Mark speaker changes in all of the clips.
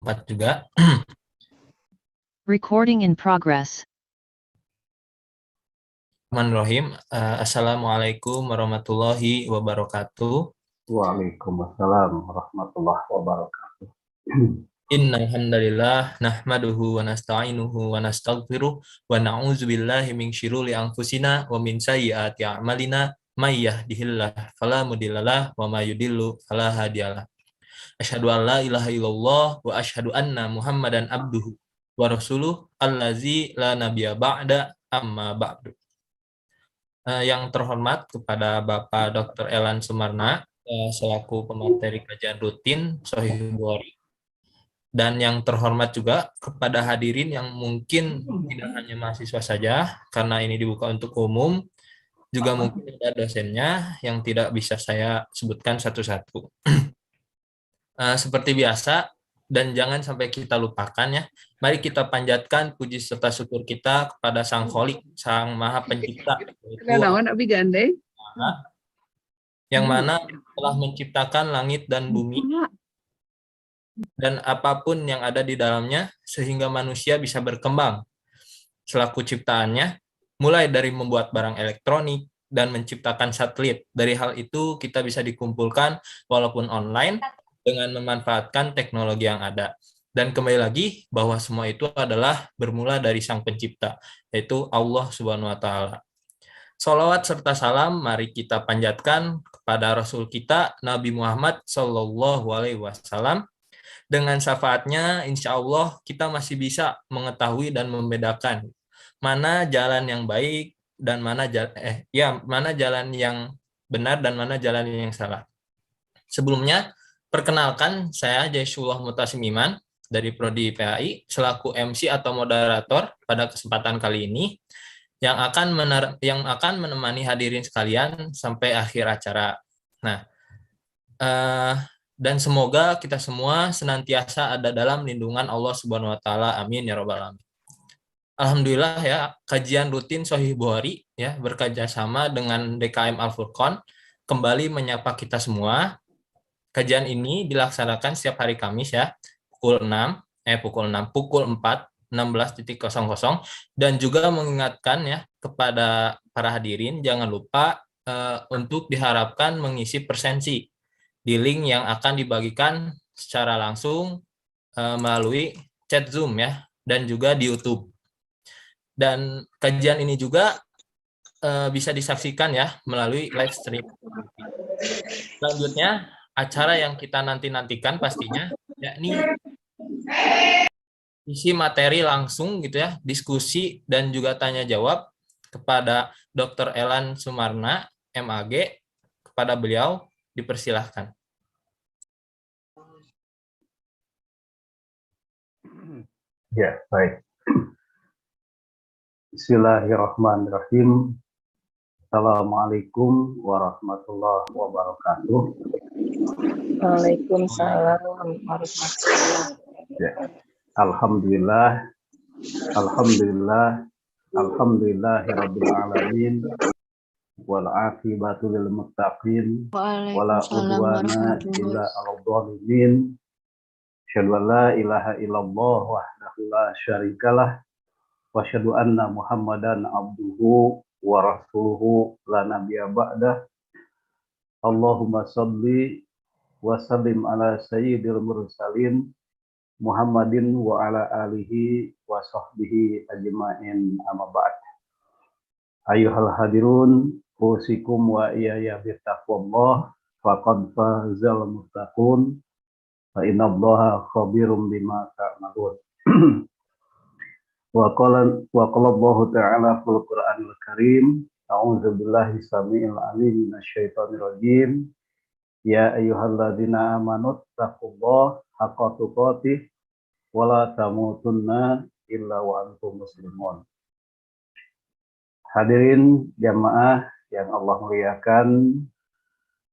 Speaker 1: bermanfaat juga.
Speaker 2: Recording in progress.
Speaker 1: Bismillahirrahmanirrahim. Assalamualaikum warahmatullahi wabarakatuh.
Speaker 3: Waalaikumsalam warahmatullahi wabarakatuh.
Speaker 1: Innal hamdalillah nahmaduhu wa nasta'inuhu wa nastaghfiruh wa na'udzu billahi min syururi anfusina wa min sayyiati a'malina may yahdihillahu fala mudhillalah wa may yudhlil fala hadiyalah. Asyhadu an la ilaha illallah wa asyhadu anna Muhammadan abduhu wa rasuluh allazi la nabiyya ba'da amma ba'du. Yang terhormat kepada Bapak Dr. Elan Sumarna selaku pemateri kajian rutin Shahih Bukhari. Dan yang terhormat juga kepada hadirin yang mungkin tidak hanya mahasiswa saja, karena ini dibuka untuk umum, juga mungkin ada dosennya yang tidak bisa saya sebutkan satu-satu. Seperti biasa, dan jangan sampai kita lupakan ya, mari kita panjatkan puji serta syukur kita kepada Sang Kholik, Sang Maha Pencipta, yang mana telah menciptakan langit dan bumi, dan apapun yang ada di dalamnya sehingga manusia bisa berkembang selaku ciptaannya, mulai dari membuat barang elektronik dan menciptakan satelit. Dari hal itu kita bisa dikumpulkan walaupun online dengan memanfaatkan teknologi yang ada. Dan kembali lagi bahwa semua itu adalah bermula dari Sang Pencipta, yaitu Allah Subhanahu wa taala. Sholawat serta salam mari kita panjatkan kepada Rasul kita Nabi Muhammad Shallallahu Alaihi Wasallam. Dengan syafaatnya, insya Allah kita masih bisa mengetahui dan membedakan mana jalan yang baik dan mana jalan yang benar dan mana jalan yang salah. Sebelumnya, perkenalkan saya Jaisullah Mutasim Iman dari Prodi PAI selaku MC atau moderator pada kesempatan kali ini yang akan menemani hadirin sekalian sampai akhir acara. Nah, dan semoga kita semua senantiasa ada dalam lindungan Allah Subhanahu wa taala. Amin ya rabbal alamin. Alhamdulillah ya, kajian rutin Shahih Bukhari ya bekerjasama dengan DKM Al Furqon kembali menyapa kita semua. Kajian ini dilaksanakan setiap hari Kamis ya, pukul 4 16.00 dan juga mengingatkan ya kepada para hadirin jangan lupa untuk diharapkan mengisi presensi di link yang akan dibagikan secara langsung melalui chat Zoom ya, dan juga di YouTube. Dan kajian ini juga bisa disaksikan ya melalui live stream. Selanjutnya, acara yang kita nantikan pastinya yakni isi materi langsung gitu ya, diskusi dan juga tanya jawab kepada Dr. Elan Sumarna, MAG. Kepada beliau dipersilahkan.
Speaker 3: Ya, baik. Bismillahirrahmanirrahim. Assalamualaikum warahmatullahi wabarakatuh.
Speaker 4: Waalaikumsalam warahmatullahi wabarakatuh.
Speaker 3: Ya. Alhamdulillahirabbil alamin. Wal aqibatu lil muttaqin wala udwana illa 'alal zalimin. Asyhadu an la ilaha illallah wahdahu la syarikalah wa asyhadu anna Muhammadan abduhu wa rasuluhu la nabiyya ba'dah. Allahumma shalli wa sallim ala sayyidil mursalin Muhammadin wa ala alihi wa sahbihi ajma'in amma ba'd. Ayyuhal hadirun usikum wa iyaya bittaqwallah faqad fazal muttaqun fa innallaha khabirum bima ta'malun. Wa qala Allahu ta'ala fil Qur'anil Karim, a'udzu billahi samii'il 'aliim minasyaitonir rajim. Ya ayyuhalladzina amanu taqullaha haqqa tuqatih wa la tamutunna illa wa antum muslimun. Hadirin jamaah yang Allah muliakan,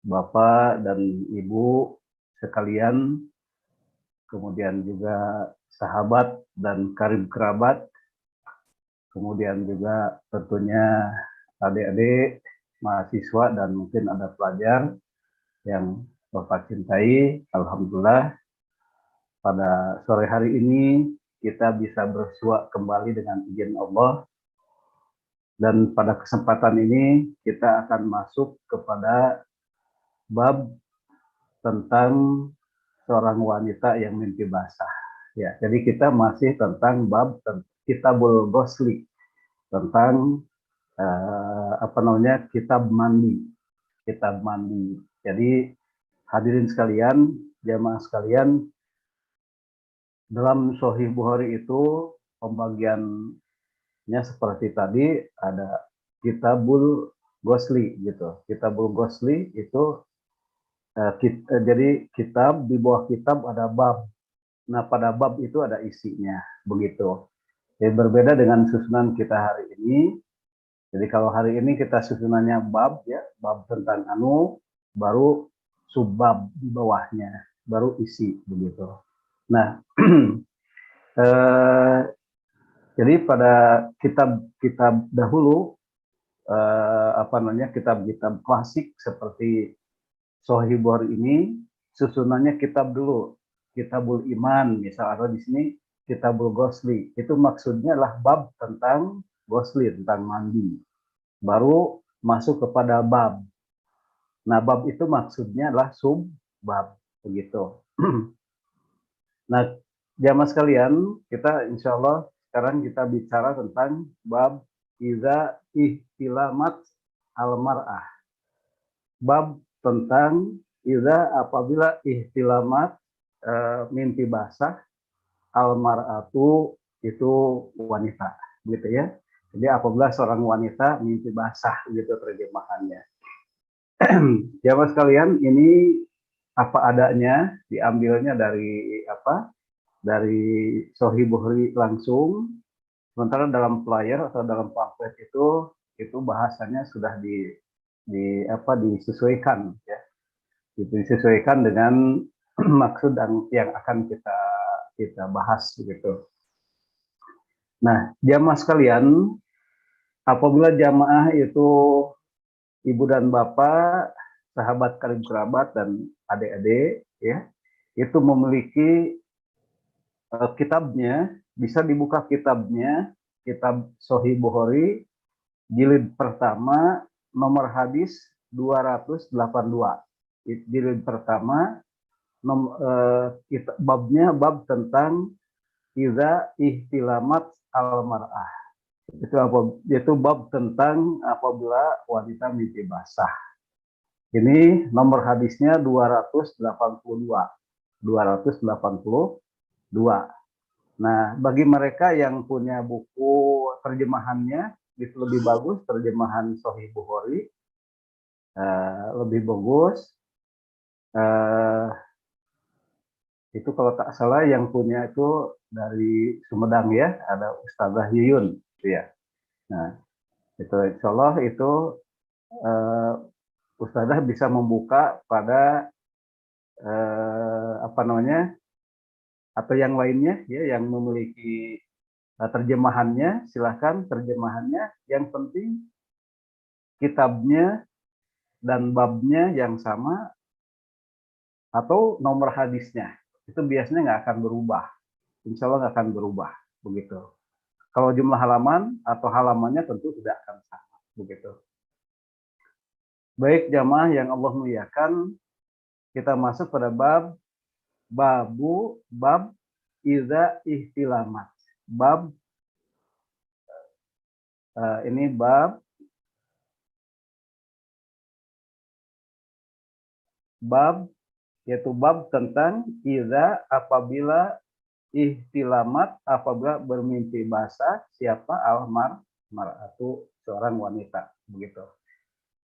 Speaker 3: Bapak dan Ibu sekalian, kemudian juga sahabat dan karib kerabat, kemudian juga tentunya adik-adik, mahasiswa dan mungkin ada pelajar yang Bapak cintai. Alhamdulillah pada sore hari ini kita bisa bersua kembali dengan izin Allah. Dan pada kesempatan ini kita akan masuk kepada bab tentang seorang wanita yang mimpi basah. Ya, jadi kita masih tentang bab Kitabul Ghusli, tentang kitab mandi. Jadi hadirin sekalian, jamaah sekalian, dalam Sahih Bukhari itu pembagiannya seperti tadi, ada Kitabul Ghusli gitu. Kitabul Ghusli itu jadi kitab, di bawah kitab ada bab. Nah, pada bab itu ada isinya, begitu. Jadi berbeda dengan susunan kita hari ini. Jadi kalau hari ini kita susunannya bab, ya, bab tentang baru subbab di bawahnya, baru isi, begitu. Nah, jadi pada kitab-kitab dahulu, kitab-kitab klasik seperti Sahih Bukhari ini susunannya kitab dulu, Kitabul Iman misal, atau di sini Kitabul Ghusli. Itu maksudnya adalah bab tentang ghusli, tentang mandi. Baru masuk kepada bab. Nah, bab itu maksudnya adalah subbab, begitu. Nah, jamaah sekalian, kita insya Allah sekarang kita bicara tentang bab iza ihtilamat al-mar'ah. Bab tentang apabila ihtilamat, mimpi basah, al-mar'atu itu wanita, gitu ya. Jadi apabila seorang wanita mimpi basah, gitu terjemahannya. Jamaah sekalian, ini apa adanya, diambilnya dari dari Sahih Bukhari langsung. Sementara dalam flyer atau dalam pamflet itu bahasanya sudah disesuaikan, ya, disesuaikan dengan maksud yang akan kita bahas, gitu. Nah, jamaah sekalian, apabila jamaah itu ibu dan bapak, sahabat karib kerabat dan adik-adik, ya, itu memiliki kitabnya, bisa dibuka kitabnya, kitab Sahih Bukhari jilid pertama, nomor hadis 282. Jilid pertama, babnya bab tentang iza ihtilamat al-mar'ah. Itu bab tentang apabila wanita mimpi basah. Ini nomor hadisnya 282. 282. Nah, bagi mereka yang punya buku terjemahannya, itu lebih bagus, terjemahan Sahih Bukhari, lebih bagus. Itu kalau tak salah yang punya itu dari Sumedang, ya, ada Ustazah Yuyun, gitu ya. Nah, itu insya Allah itu Ustazah bisa membuka pada atau yang lainnya, ya, yang memiliki terjemahannya, silahkan terjemahannya. Yang penting kitabnya dan babnya yang sama atau nomor hadisnya. Itu biasanya nggak akan berubah. Insya Allah nggak akan berubah, begitu. Kalau jumlah halaman atau halamannya tentu tidak akan sama, begitu. Baik jamaah yang Allah muliakan, kita masuk pada bab iza ihtilamat. Ini bab yaitu bab tentang iza apabila ihtilamat, apabila bermimpi basah, siapa al-mar'atu, seorang wanita, begitu.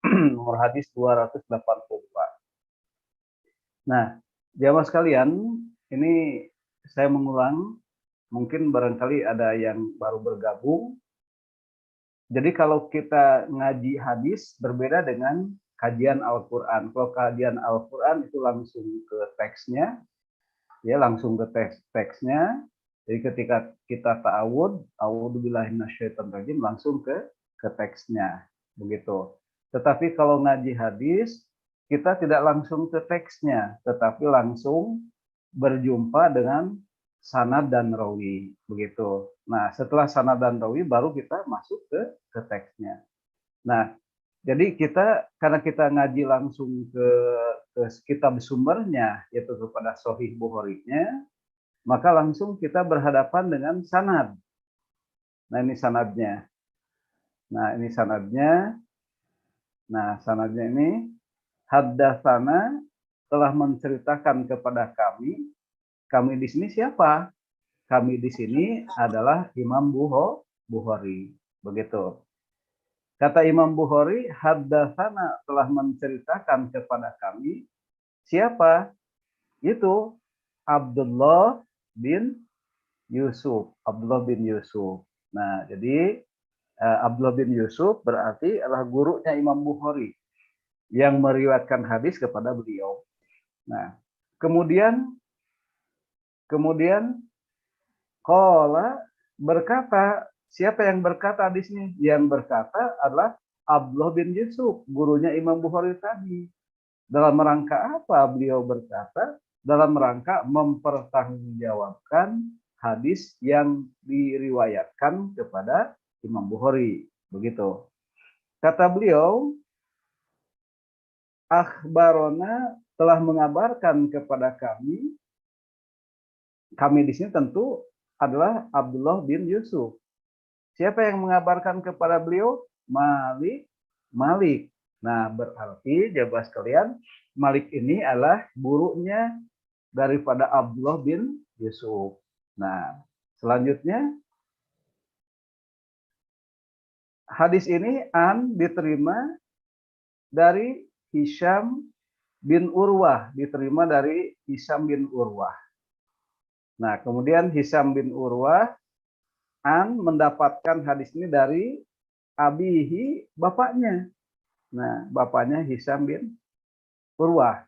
Speaker 3: Nomor hadis 284. Nah, jamaah sekalian, ini saya mengulang, mungkin barangkali ada yang baru bergabung. Jadi kalau kita ngaji hadis berbeda dengan kajian Al-Quran. Kalau kajian Al-Quran itu langsung ke teksnya, ya, langsung ke teksnya. Jadi ketika kita ta'awud, a'udzubillahi minasyaitonirrajim, langsung ke teksnya, begitu. Tetapi kalau ngaji hadis, kita tidak langsung ke teksnya, tetapi langsung berjumpa dengan sanad dan rawi, begitu. Nah, setelah sanad dan rawi baru kita masuk ke teksnya. Nah, jadi karena kita ngaji langsung ke kitab sumbernya, yaitu kepada Sahih Bukhari-nya, maka langsung kita berhadapan dengan sanad. Nah, ini sanadnya. Nah, ini sanadnya. Nah, sanadnya ini haddatsana telah menceritakan kepada kami. Kami di sini siapa? Kami di sini adalah Imam Bukhari. Begitu. Kata Imam Bukhari, haddatsana telah menceritakan kepada kami. Siapa? Itu Abdullah bin Yusuf. Abdullah bin Yusuf. Nah, jadi Abdullah bin Yusuf berarti adalah gurunya Imam Bukhari yang meriwayatkan hadis kepada beliau. Nah, kemudian qala berkata, siapa yang berkata di sini? Yang berkata adalah Abdullah bin Yusuf, gurunya Imam Bukhari tadi. Dalam rangka apa beliau berkata? Dalam rangka mempertanggungjawabkan hadis yang diriwayatkan kepada Imam Bukhari. Begitu. Kata beliau, akhbarona telah mengabarkan kepada kami di sini tentu adalah Abdullah bin Yusuf. Siapa yang mengabarkan kepada beliau? Malik. Nah, berarti jamaah sekalian, Malik ini adalah gurunya daripada Abdullah bin Yusuf. Nah, selanjutnya hadis ini diterima dari Hisham bin Urwah, diterima dari Hisham bin Urwah. Nah, kemudian Hisham bin Urwah mendapatkan hadis ini dari abihi, bapaknya. Nah, bapaknya Hisham bin Urwah.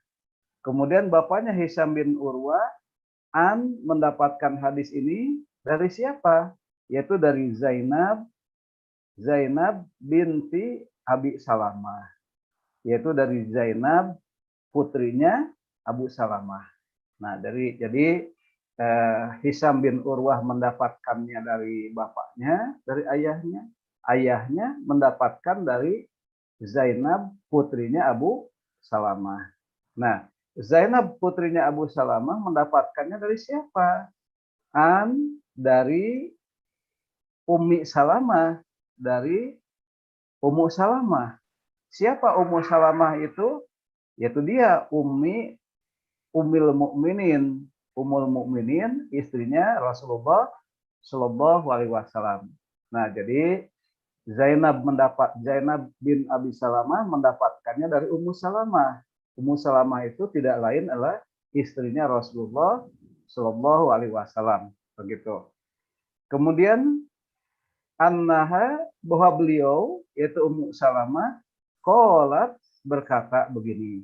Speaker 3: Kemudian bapaknya Hisham bin Urwah mendapatkan hadis ini dari siapa? Yaitu dari Zainab binti Abi Salamah. Yaitu dari Zainab, putrinya Abu Salamah. Nah, jadi Hisham bin Urwah mendapatkannya dari bapaknya, dari ayahnya. Ayahnya mendapatkan dari Zainab, putrinya Abu Salamah. Nah, Zainab, putrinya Abu Salamah mendapatkannya dari siapa? Dari Ummi Salamah, dari Ummu Salamah. Siapa Ummu Salamah itu? Yaitu dia Ummul Mukminin. Ummul Mukminin, istrinya Rasulullah Shallallahu Alaihi Wasallam. Nah, jadi Zainab bin Abi Salamah mendapatkannya dari Ummu Salamah. Ummu Salamah itu tidak lain adalah istrinya Rasulullah Shallallahu Alaihi Wasallam. Begitu. Kemudian bahwa beliau yaitu Ummu Salamah qalat berkata begini.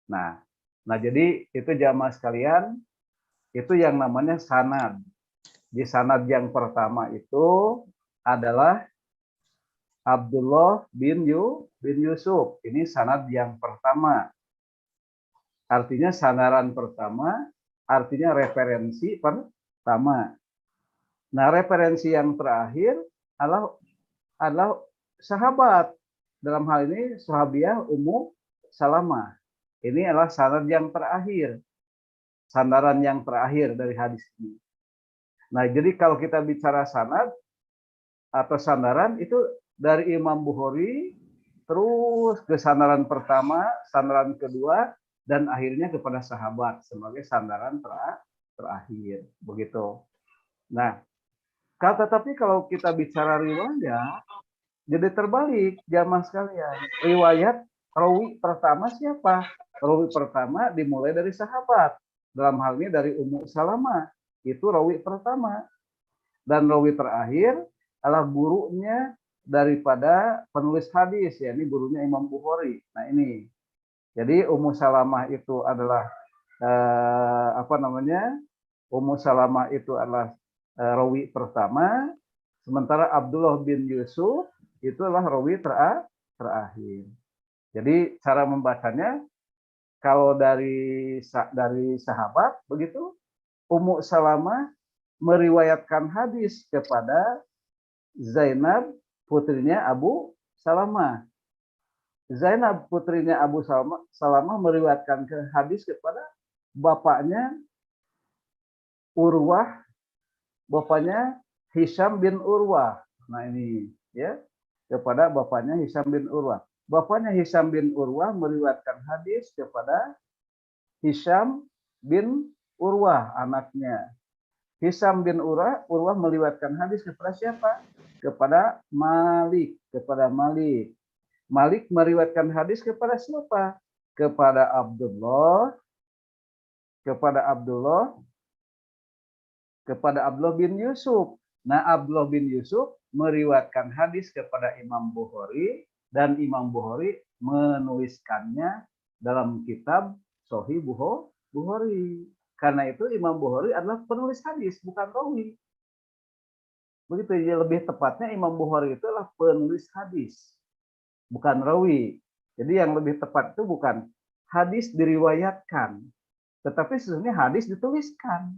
Speaker 3: Nah, jadi itu jamaah sekalian, itu yang namanya sanad. Di sanad yang pertama itu adalah Abdullah bin Yusuf. Ini sanad yang pertama. Artinya sandaran pertama, artinya referensi pertama. Nah, referensi yang terakhir adalah sahabat. Dalam hal ini sahabiah Ummu Salamah. Ini adalah sanad yang terakhir. Sandaran yang terakhir dari hadis ini. Nah, jadi kalau kita bicara sanad atau sandaran itu dari Imam Bukhari terus ke sandaran pertama, sandaran kedua, dan akhirnya kepada sahabat sebagai sandaran terakhir. Begitu. Nah, tapi kalau kita bicara riwayat, jadi terbalik jamaah sekalian. Riwayat rawi pertama siapa? Rawi pertama dimulai dari sahabat. Dalam hal ini dari Ummu Salamah. Itu rawi pertama. Dan rawi terakhir adalah gurunya daripada penulis hadis, yakni gurunya Imam Bukhari. Nah, ini. Jadi Ummu Salamah itu adalah Ummu Salamah itu adalah rawi pertama, sementara Abdullah bin Yusuf itu adalah rawi terakhir. Jadi cara membacanya kalau dari sahabat begitu, Ummu Salamah meriwayatkan hadis kepada Zainab putrinya Abu Salamah. Zainab putrinya Abu Salamah meriwayatkan hadis kepada bapaknya Urwah, bapaknya Hisham bin Urwah. Nah ini ya, kepada bapaknya Hisham bin Urwah. Bapaknya Hisham bin Urwah meriwayatkan hadis kepada Hisham bin Urwah, anaknya. Hisham bin Urwah meriwayatkan hadis kepada siapa? Kepada Malik, Malik meriwayatkan hadis kepada siapa? Kepada Abdullah bin Yusuf. Nah, Abdullah bin Yusuf meriwayatkan hadis kepada Imam Bukhari, dan Imam Bukhari menuliskannya dalam kitab Sahih Bukhari. Karena itu Imam Bukhari adalah penulis hadis, bukan rawi. Begitu ya, lebih tepatnya Imam Bukhari itu adalah penulis hadis, bukan rawi. Jadi yang lebih tepat itu bukan hadis diriwayatkan, tetapi sesungguhnya hadis dituliskan.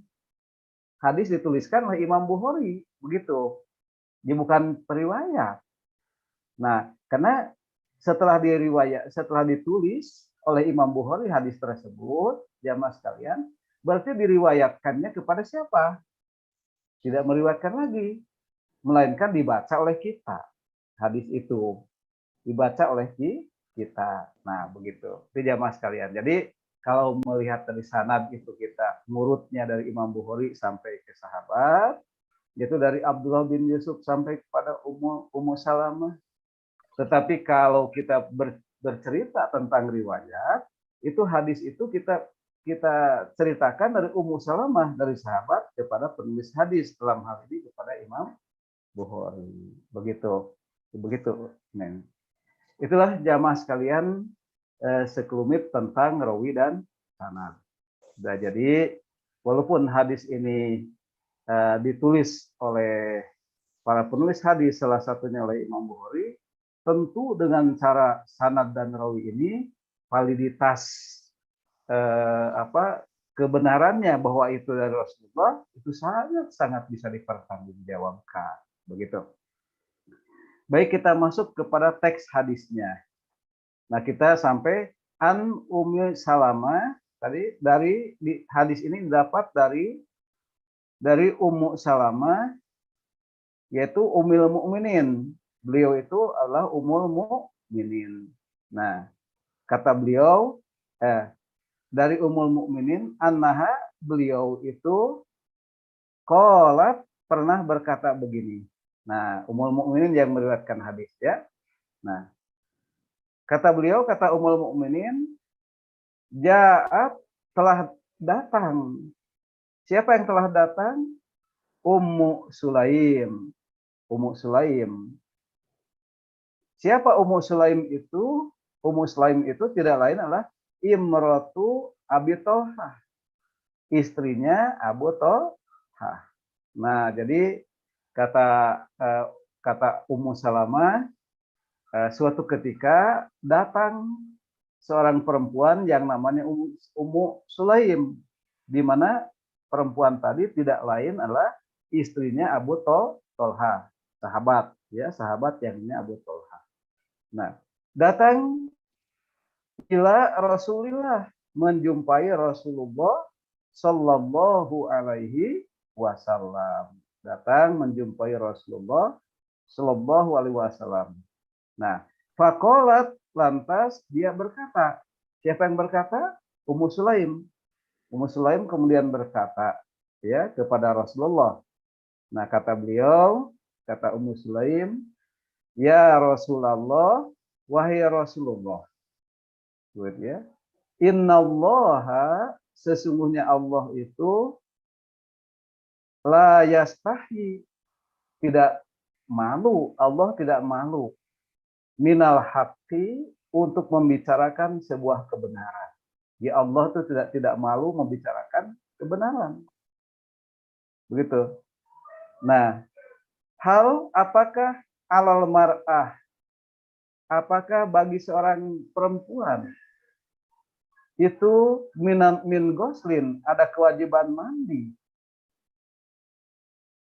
Speaker 3: Hadis dituliskan oleh Imam Bukhari, begitu. Dia bukan periwayat. Nah, karena setelah ditulis oleh Imam Bukhari hadis tersebut, jamaah sekalian, berarti diriwayatkannya kepada siapa? Tidak meriwayatkan lagi, melainkan dibaca oleh kita. Hadis itu dibaca oleh kita. Nah, begitu. Itu jamaah sekalian. Jadi kalau melihat dari sanad itu kita ngurutnya dari Imam Bukhari sampai ke sahabat, yaitu dari Abdullah bin Yusuf sampai kepada Ummu Salamah. Tetapi kalau kita bercerita tentang riwayat, itu hadis itu kita ceritakan dari Ummu Salamah, dari sahabat kepada penulis hadis, dalam hal ini kepada Imam Bukhari. Begitu. Men. Itulah jamaah sekalian sekelumit tentang rawi dan sanad. Nah, jadi walaupun hadis ini ditulis oleh para penulis hadis, salah satunya oleh Imam Bukhari, tentu dengan cara sanad dan rawi ini validitas kebenarannya bahwa itu dari Rasulullah itu sangat bisa dipertanggungjawabkan. Begitu. Baik, kita masuk kepada teks hadisnya. Nah, kita sampai an Ummi Salamah tadi, dari hadis ini didapat dari Ummu Salamah, yaitu Ummul Mukminin. Beliau itu adalah Ummul Mukminin. Nah, kata beliau dari Ummul Mukminin, annaha, beliau itu qalat, pernah berkata begini. Nah, Ummul Mukminin yang meriwayatkan hadis ya. Nah, kata beliau, kata Ummul Mukminin, ja'at, telah datang. Siapa yang telah datang? Ummu Sulaim. Ummu Sulaim. Siapa Ummu Sulaim itu? Ummu Sulaim itu tidak lain adalah Imratu Abi Thalhah, istrinya Abu Thalhah. Nah, jadi kata Ummu Salamah, suatu ketika datang seorang perempuan yang namanya Ummu Sulaim, di mana perempuan tadi tidak lain adalah istrinya Abu Thalhah, sahabat yang ini Abu Thalhah. Nah, datang ila Rasulillah, menjumpai Rasulullah sallallahu alaihi wasallam. Datang menjumpai Rasulullah sallallahu alaihi wasallam. Nah, faqalat, lantas dia berkata. Siapa yang berkata? Ummu Sulaim. Ummu Sulaim kemudian berkata ya kepada Rasulullah. Nah, kata beliau, kata Ummu Sulaim, ya Rasulullah, wahai Rasulullah. Good ya. Innallaha, sesungguhnya Allah itu la yastahi, tidak malu, Allah tidak malu, minal haqqi, untuk membicarakan sebuah kebenaran. Ya, Allah itu tidak malu membicarakan kebenaran. Begitu. Nah, apakah alal mar'ah, apakah bagi seorang perempuan itu min goslin, ada kewajiban mandi.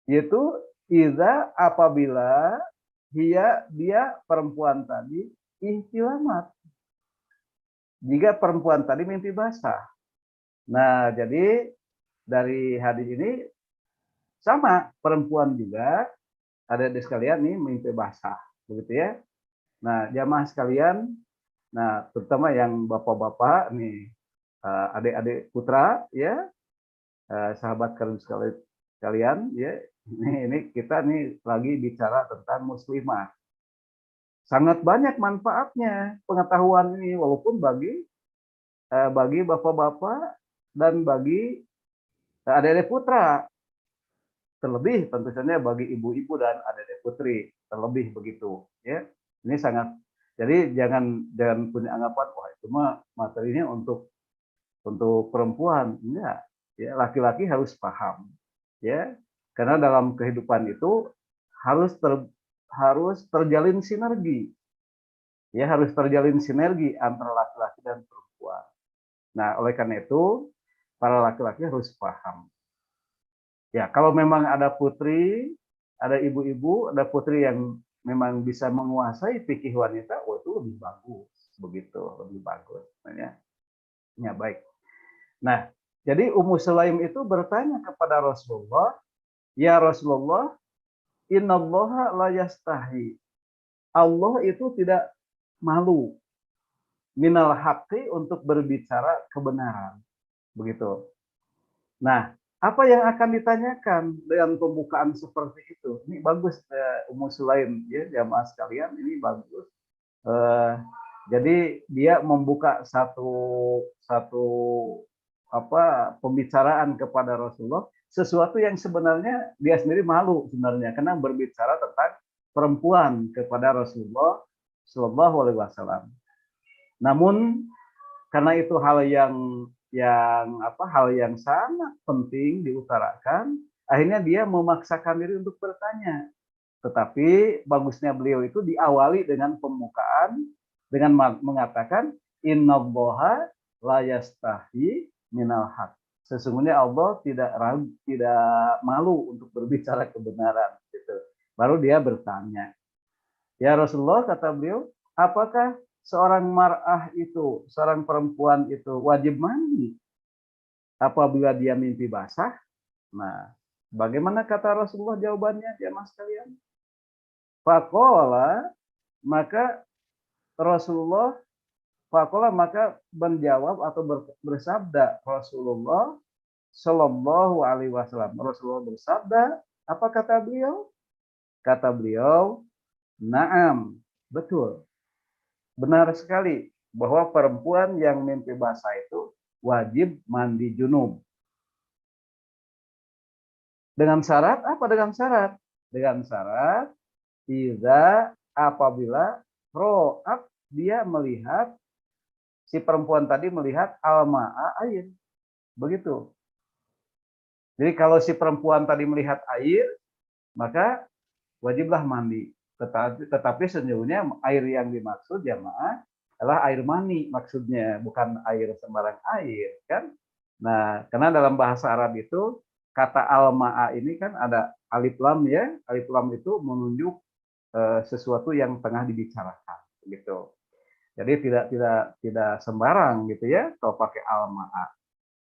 Speaker 3: Yaitu iza apabila dia perempuan tadi ihtilamat. Jika perempuan tadi mimpi basah. Nah, jadi dari hadis ini sama, perempuan juga ada di sekalian nih mimpi basah, begitu ya. Nah, jamaah sekalian, nah terutama yang bapak-bapak nih, adik-adik putra ya, sahabat sekalian ya, ini kita nih lagi bicara tentang muslimah. Sangat banyak manfaatnya pengetahuan ini, walaupun bagi bapak-bapak dan bagi adik-adik putra, terlebih tentu saja bagi ibu-ibu dan adik-adik putri, terlebih begitu ya. Ini sangat, jadi jangan punya anggapan wah itu mah materinya untuk perempuan. Enggak, ya laki-laki harus paham ya, karena dalam kehidupan itu harus terjalin sinergi ya, harus terjalin sinergi antara laki-laki dan perempuan. Nah, oleh karena itu para laki-laki harus paham. Ya, kalau memang ada putri, ada ibu-ibu, ada putri yang memang bisa menguasai fikih wanita, oh itu lebih bagus, begitu, lebih bagus. Ya, baik. Nah, jadi Ummu Sulaim itu bertanya kepada Rasulullah, ya Rasulullah, innallaha la yastahi. Allah itu tidak malu minal haqqi untuk berbicara kebenaran. Begitu. Nah, apa yang akan ditanyakan dengan pembukaan seperti itu? Ini bagus, Ummu Sulaim ya, jamaah sekalian, ini bagus. Jadi dia membuka satu pembicaraan kepada Rasulullah, sesuatu yang sebenarnya dia sendiri malu sebenarnya karena berbicara tentang perempuan kepada Rasulullah Shallallahu Alaihi Wasallam. Namun karena itu hal yang sangat penting diutarakan, akhirnya dia memaksakan diri untuk bertanya. Tetapi bagusnya beliau itu diawali dengan pembukaan dengan mengatakan innallaha la yastahi minal haq. Sesungguhnya Allah tidak malu untuk berbicara kebenaran gitu. Baru dia bertanya. Ya Rasulullah, kata beliau, apakah seorang mar'ah itu, seorang perempuan itu wajib mandi apabila dia mimpi basah? Nah, bagaimana kata Rasulullah jawabannya, jamaah sekalian? Faqala, maka Rasulullah maka menjawab atau bersabda Rasulullah Shallallahu Alaihi Wasallam. Rasulullah bersabda, apa kata beliau? Kata beliau, naam, betul. Benar sekali bahwa perempuan yang mimpi basah itu wajib mandi junub. Dengan syarat apa? Dengan syarat apabila ro'at, dia melihat, si perempuan tadi melihat al-ma'a, air. Begitu. Jadi kalau si perempuan tadi melihat air, maka wajiblah mandi. Tetapi sejujurnya air yang dimaksud jamaah adalah air mani maksudnya, bukan air sembarang air kan. Nah, karena dalam bahasa Arab itu kata al-ma'a ini kan ada alif lam ya. Alif lam itu menunjuk sesuatu yang tengah dibicarakan gitu. Jadi tidak sembarang gitu ya kalau pakai al-ma'a.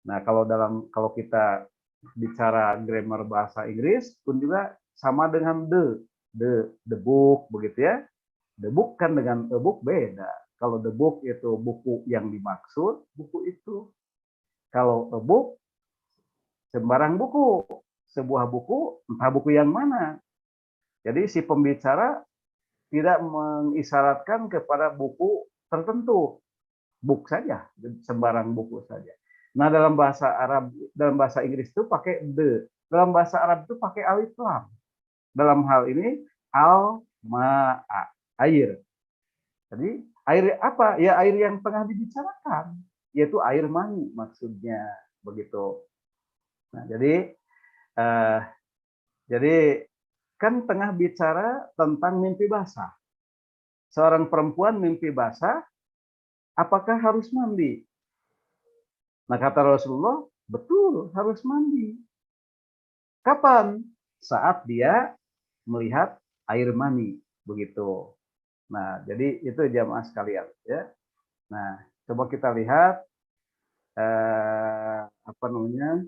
Speaker 3: Nah, kalau kita bicara grammar bahasa Inggris pun juga sama dengan the book begitu ya. The book kan dengan a book beda. Kalau the book itu buku yang dimaksud, buku itu. Kalau a book sembarang buku, sebuah buku, entah buku yang mana. Jadi si pembicara tidak mengisyaratkan kepada buku tertentu, book saja, sembarang buku saja. Nah, dalam bahasa Inggris itu pakai the, dalam bahasa Arab itu pakai alif lam. Dalam hal ini al-ma'a, air. Jadi air apa? Ya air yang tengah dibicarakan, yaitu air mani maksudnya, begitu. Nah, jadi kan tengah bicara tentang mimpi basah. Seorang perempuan mimpi basah, apakah harus mandi? Nah, kata Rasulullah, betul, harus mandi. Kapan? Saat dia melihat air mani, begitu. Nah, jadi itu jamaah sekalian, ya. Nah, coba kita lihat apa namanya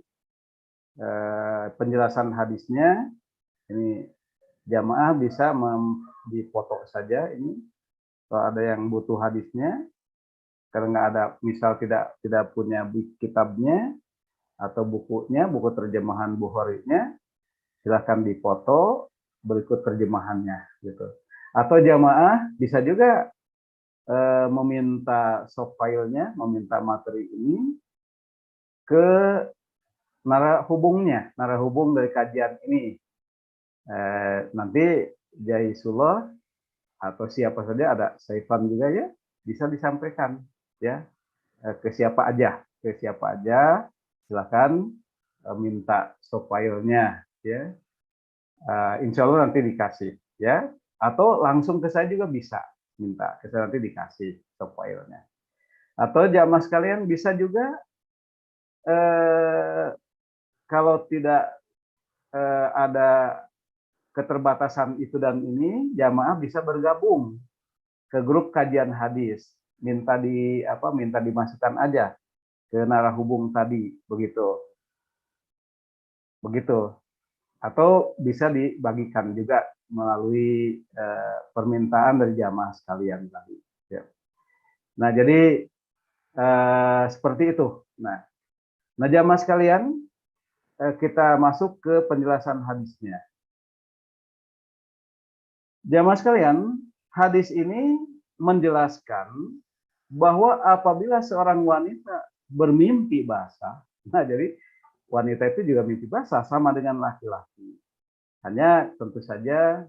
Speaker 3: penjelasan hadisnya. Ini jamaah bisa dipoto saja ini kalau ada yang butuh hadisnya, karena nggak ada, misal tidak punya kitabnya atau bukunya, buku terjemahan Bukhari-nya, silahkan dipoto berikut terjemahannya gitu. Atau jamaah bisa juga meminta soft file-nya, meminta materi ini ke narahubung dari kajian ini. Nanti Jaisullah atau siapa saja, ada Saifan juga ya, bisa disampaikan ya ke siapa aja, silakan minta soft file-nya ya. Insya Allah nanti dikasih ya, atau langsung ke saya juga bisa, minta ke saya nanti dikasih soft file-nya. Atau jamaah sekalian bisa juga kalau tidak ada keterbatasan itu dan ini, jamaah bisa bergabung ke grup kajian hadis, minta dimasukkan aja ke narahubung tadi, begitu. Atau bisa dibagikan juga melalui permintaan dari jamaah sekalian tadi. Ya. Nah, jadi seperti itu. Nah, jamaah sekalian, kita masuk ke penjelasan hadisnya. Jamaah sekalian, hadis ini menjelaskan bahwa apabila seorang wanita bermimpi basah, nah jadi wanita itu juga mimpi basah sama dengan laki-laki. Hanya tentu saja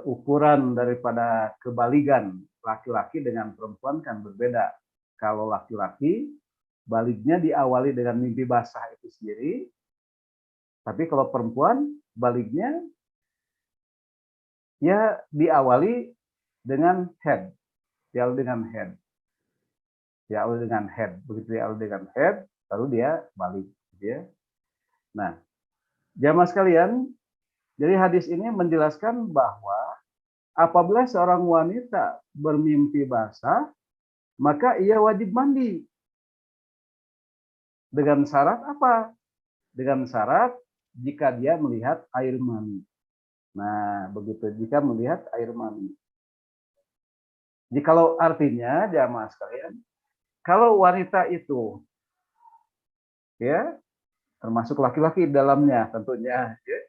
Speaker 3: ukuran daripada kebaligan laki-laki dengan perempuan kan berbeda. Kalau laki-laki baliknya diawali dengan mimpi basah itu sendiri, tapi kalau perempuan baliknya ya diawali dengan head, begitu diawali dengan head, lalu dia balik, gitu ya. Nah, jamaah sekalian, jadi hadis ini menjelaskan bahwa apabila seorang wanita bermimpi basah, maka ia wajib mandi. Dengan syarat apa? Dengan syarat jika dia melihat air mani. Nah, begitu, jika melihat air mani. Jikalau artinya, jamaah sekalian, kalau wanita itu, ya, termasuk laki-laki dalamnya tentunya, ya.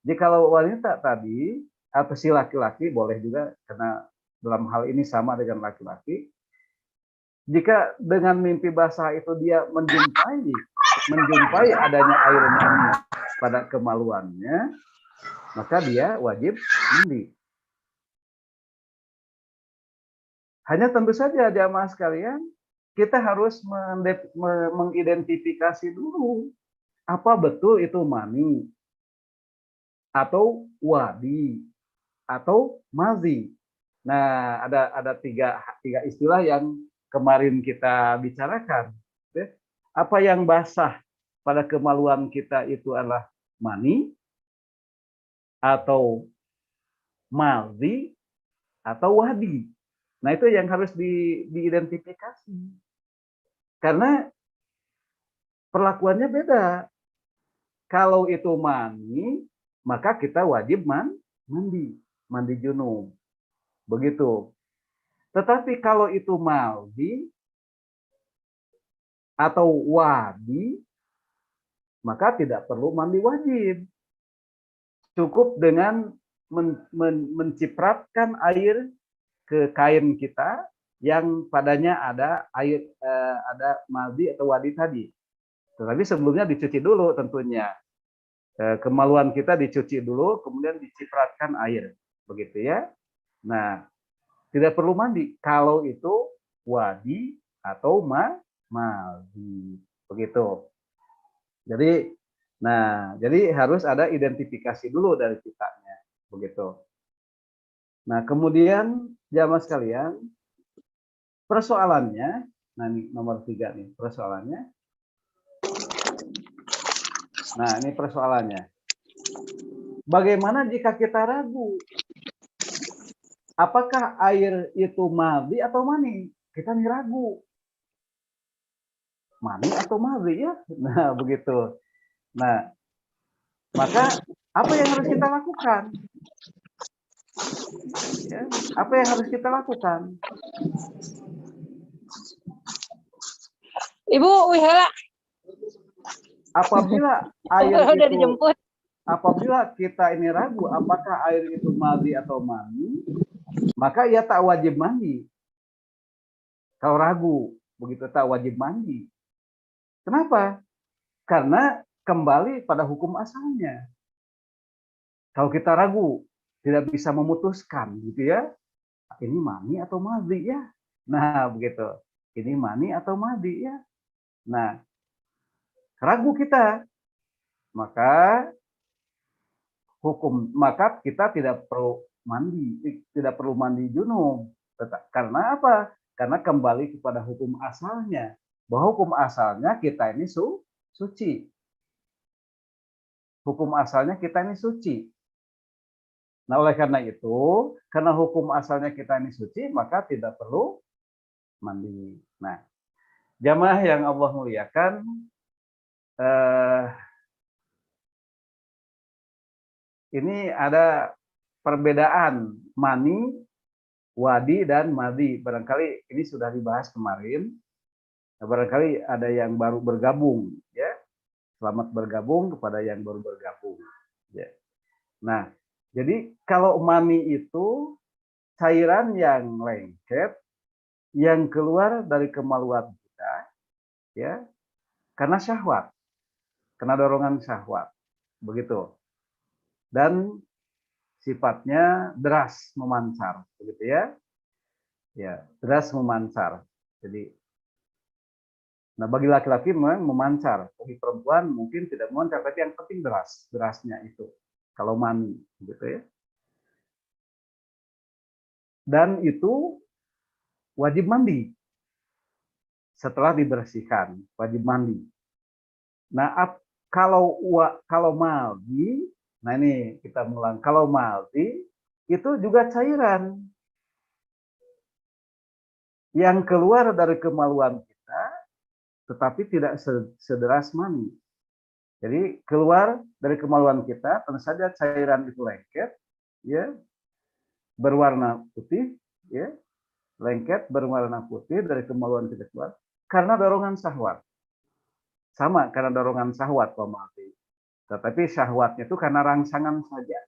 Speaker 3: Jikalau wanita tadi, atau si laki-laki, boleh juga, karena dalam hal ini sama dengan laki-laki, jika dengan mimpi basah itu dia menjumpai adanya air mani pada kemaluannya, maka dia wajib mandi. Hanya tentu saja jamaah sekalian, kita harus mengidentifikasi dulu apa betul itu mani atau wadi atau mazi. Nah, ada tiga istilah yang kemarin kita bicarakan. Apa yang basah pada kemaluan kita itu adalah mani atau mazi atau wadi. Nah, itu yang harus diidentifikasi. Karena perlakuannya beda. Kalau itu mani, maka kita wajib mandi junub. Begitu. Tetapi kalau itu mazi atau wadi, maka tidak perlu mandi wajib. Cukup dengan mencipratkan air ke kain kita yang padanya ada air, ada mazi atau wadi tadi. Tetapi sebelumnya dicuci dulu tentunya. Kemaluan kita dicuci dulu, kemudian dicipratkan air. Begitu ya. Nah, tidak perlu mandi kalau itu wadi atau mazi. Begitu. Jadi harus ada identifikasi dulu dari kitanya. Begitu. Nah, kemudian jamaah sekalian, persoalannya Nah, ini nomor 3 nih persoalannya. Nah, ini persoalannya. Bagaimana jika kita ragu? Apakah air itu madhi atau mani? Kita nih ragu. Mani atau madhi ya? Nah, begitu. Nah, maka apa yang harus kita lakukan? Ya, apa yang harus kita lakukan?
Speaker 4: Ibu Wihela
Speaker 3: Apabila air
Speaker 4: udah
Speaker 3: itu,
Speaker 4: dijemput.
Speaker 3: apabila kita ini ragu apakah air itu madhi atau mani, maka ia tak wajib mandi. Kalau ragu, begitu tak wajib mandi. Kenapa? Karena kembali pada hukum asalnya. Kalau kita ragu, tidak bisa memutuskan, gitu ya. Ini mani atau madhi ya? Nah, begitu. Ini mani atau madhi ya? Nah, ragu kita, maka kita tidak perlu mandi junub. Karena apa? Karena kembali kepada hukum asalnya. Bahwa hukum asalnya kita ini suci. Hukum asalnya kita ini suci. Nah, oleh karena itu, karena hukum asalnya kita ini suci, maka tidak perlu mandi. Nah, jamaah yang Allah muliakan, ini ada perbedaan mani, wadi, dan madi. Barangkali ini sudah dibahas kemarin. Barangkali ada yang baru bergabung, ya. Selamat bergabung kepada yang baru bergabung. Ya. Nah, jadi kalau mani itu cairan yang lengket yang keluar dari kemaluan kita, ya, karena syahwat, karena dorongan syahwat, begitu. Dan sifatnya deras memancar, begitu ya. Ya, deras memancar. Jadi, nah bagi laki-laki memang memancar, bagi perempuan mungkin tidak memancar, tapi yang penting derasnya itu. Kalau mani, gitu ya. Dan itu wajib mandi. Setelah dibersihkan, wajib mandi. Nah, kalau maldi, nah ini kita ulang, kalau maldi itu juga cairan yang keluar dari kemaluan kita, tetapi tidak sederas mani. Jadi keluar dari kemaluan kita, tentu saja cairan itu lengket, ya, berwarna putih, ya, lengket berwarna putih dari kemaluan kita keluar karena dorongan syahwat. Sama karena dorongan syahwat maldi. Tetapi syahwatnya itu karena rangsangan saja,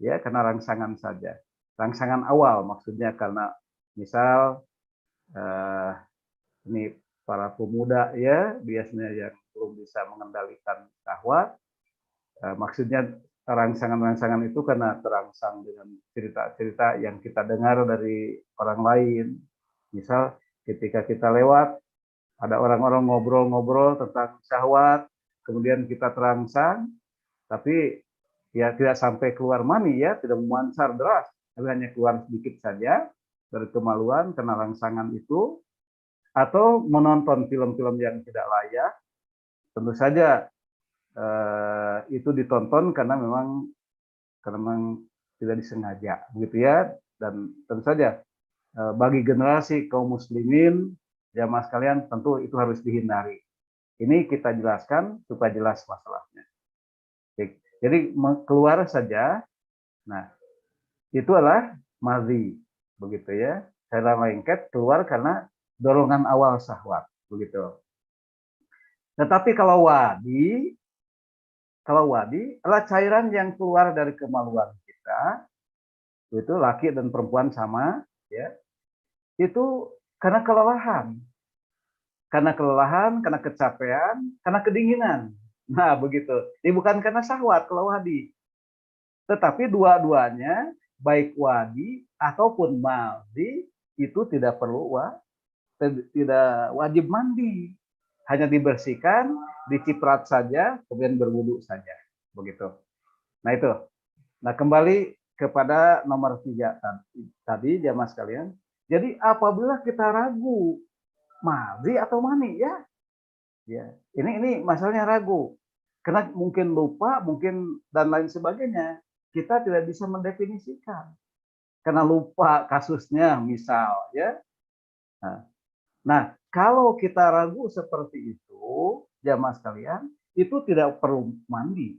Speaker 3: ya, karena rangsangan saja, rangsangan awal maksudnya, karena misal ini para pemuda ya biasanya yang belum bisa mengendalikan syahwat, maksudnya rangsangan-rangsangan itu karena terangsang dengan cerita-cerita yang kita dengar dari orang lain. Misal ketika kita lewat ada orang-orang ngobrol-ngobrol tentang syahwat, kemudian kita terangsang, tapi ya tidak sampai keluar mani, ya, tidak memancar deras, tapi hanya keluar sedikit saja dari kemaluan karena rangsangan itu. Atau menonton film-film yang tidak layak, tentu saja itu ditonton karena memang tidak disengaja, begitu ya. Dan tentu saja bagi generasi kaum muslimin, jamaah sekalian, tentu itu harus dihindari. Ini kita jelaskan supaya jelas masalahnya. Jadi keluar saja, nah itu adalah madhi, begitu ya. Cairan lengket keluar karena dorongan awal syahwat, begitu. Tetapi kalau wadi adalah cairan yang keluar dari kemaluan kita, itu laki dan perempuan sama, ya. Itu karena kelelahan, karena kecapean, karena kedinginan. Nah, begitu. Ini bukan karena syahwat kalau wadi. Tetapi dua-duanya, baik wadi ataupun maldi, itu tidak wajib mandi. Hanya dibersihkan, diciprat saja, kemudian berwudu saja. Begitu. Nah itu. Nah kembali kepada nomor 3 tadi, jamaah sekalian. Jadi apabila kita ragu madhi atau mani ya. Ya, ini masalahnya ragu. Karena mungkin lupa, mungkin dan lain sebagainya. Kita tidak bisa mendefinisikan. Karena lupa kasusnya misal ya. Nah, kalau kita ragu seperti itu, jamaah sekalian, itu tidak perlu mandi.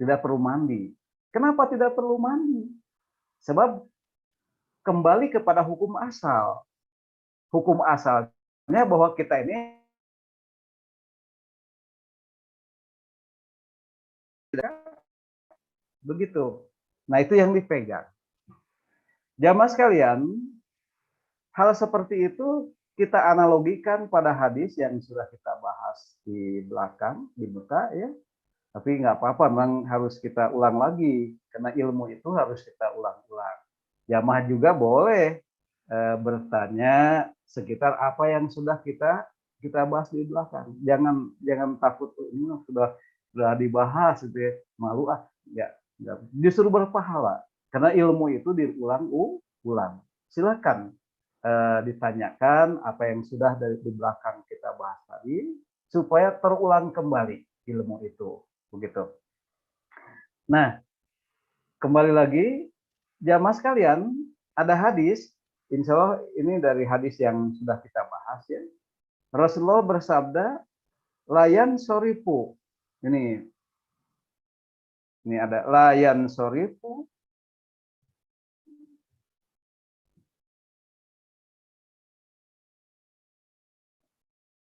Speaker 3: Tidak perlu mandi. Kenapa tidak perlu mandi? Sebab kembali kepada hukum asal. Hukum asalnya bahwa kita ini begitu. Nah, itu yang dipegang. Jamaah sekalian, hal seperti itu kita analogikan pada hadis yang sudah kita bahas di belakang, di muka ya. Tapi nggak apa-apa, memang harus kita ulang lagi. Karena ilmu itu harus kita ulang-ulang. Jamaah juga boleh bertanya sekitar apa yang sudah kita bahas di belakang. Jangan takut ini sudah dibahas gitu ya, malu ya, justru berpahala karena ilmu itu diulang-ulang. Silakan ditanyakan apa yang sudah dari di belakang kita bahas tadi supaya terulang kembali ilmu itu, begitu. Nah, kembali lagi jamaah sekalian, ada hadis. Insya Allah ini dari hadis yang sudah kita bahas ya. Rasulullah bersabda, layan sorifu. Ini ada layan sorifu.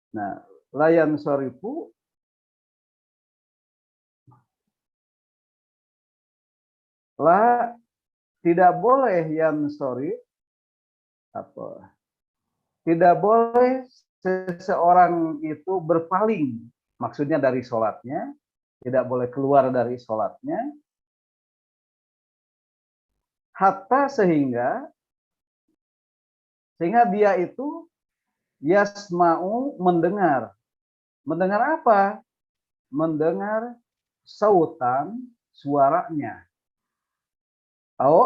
Speaker 3: Nah, layan sorifu tidak boleh yang sorif apa? Tidak boleh seseorang itu berpaling, maksudnya dari sholatnya, tidak boleh keluar dari sholatnya, hatta sehingga dia itu yasma'u mendengar. Mendengar apa? Mendengar sautan suaranya.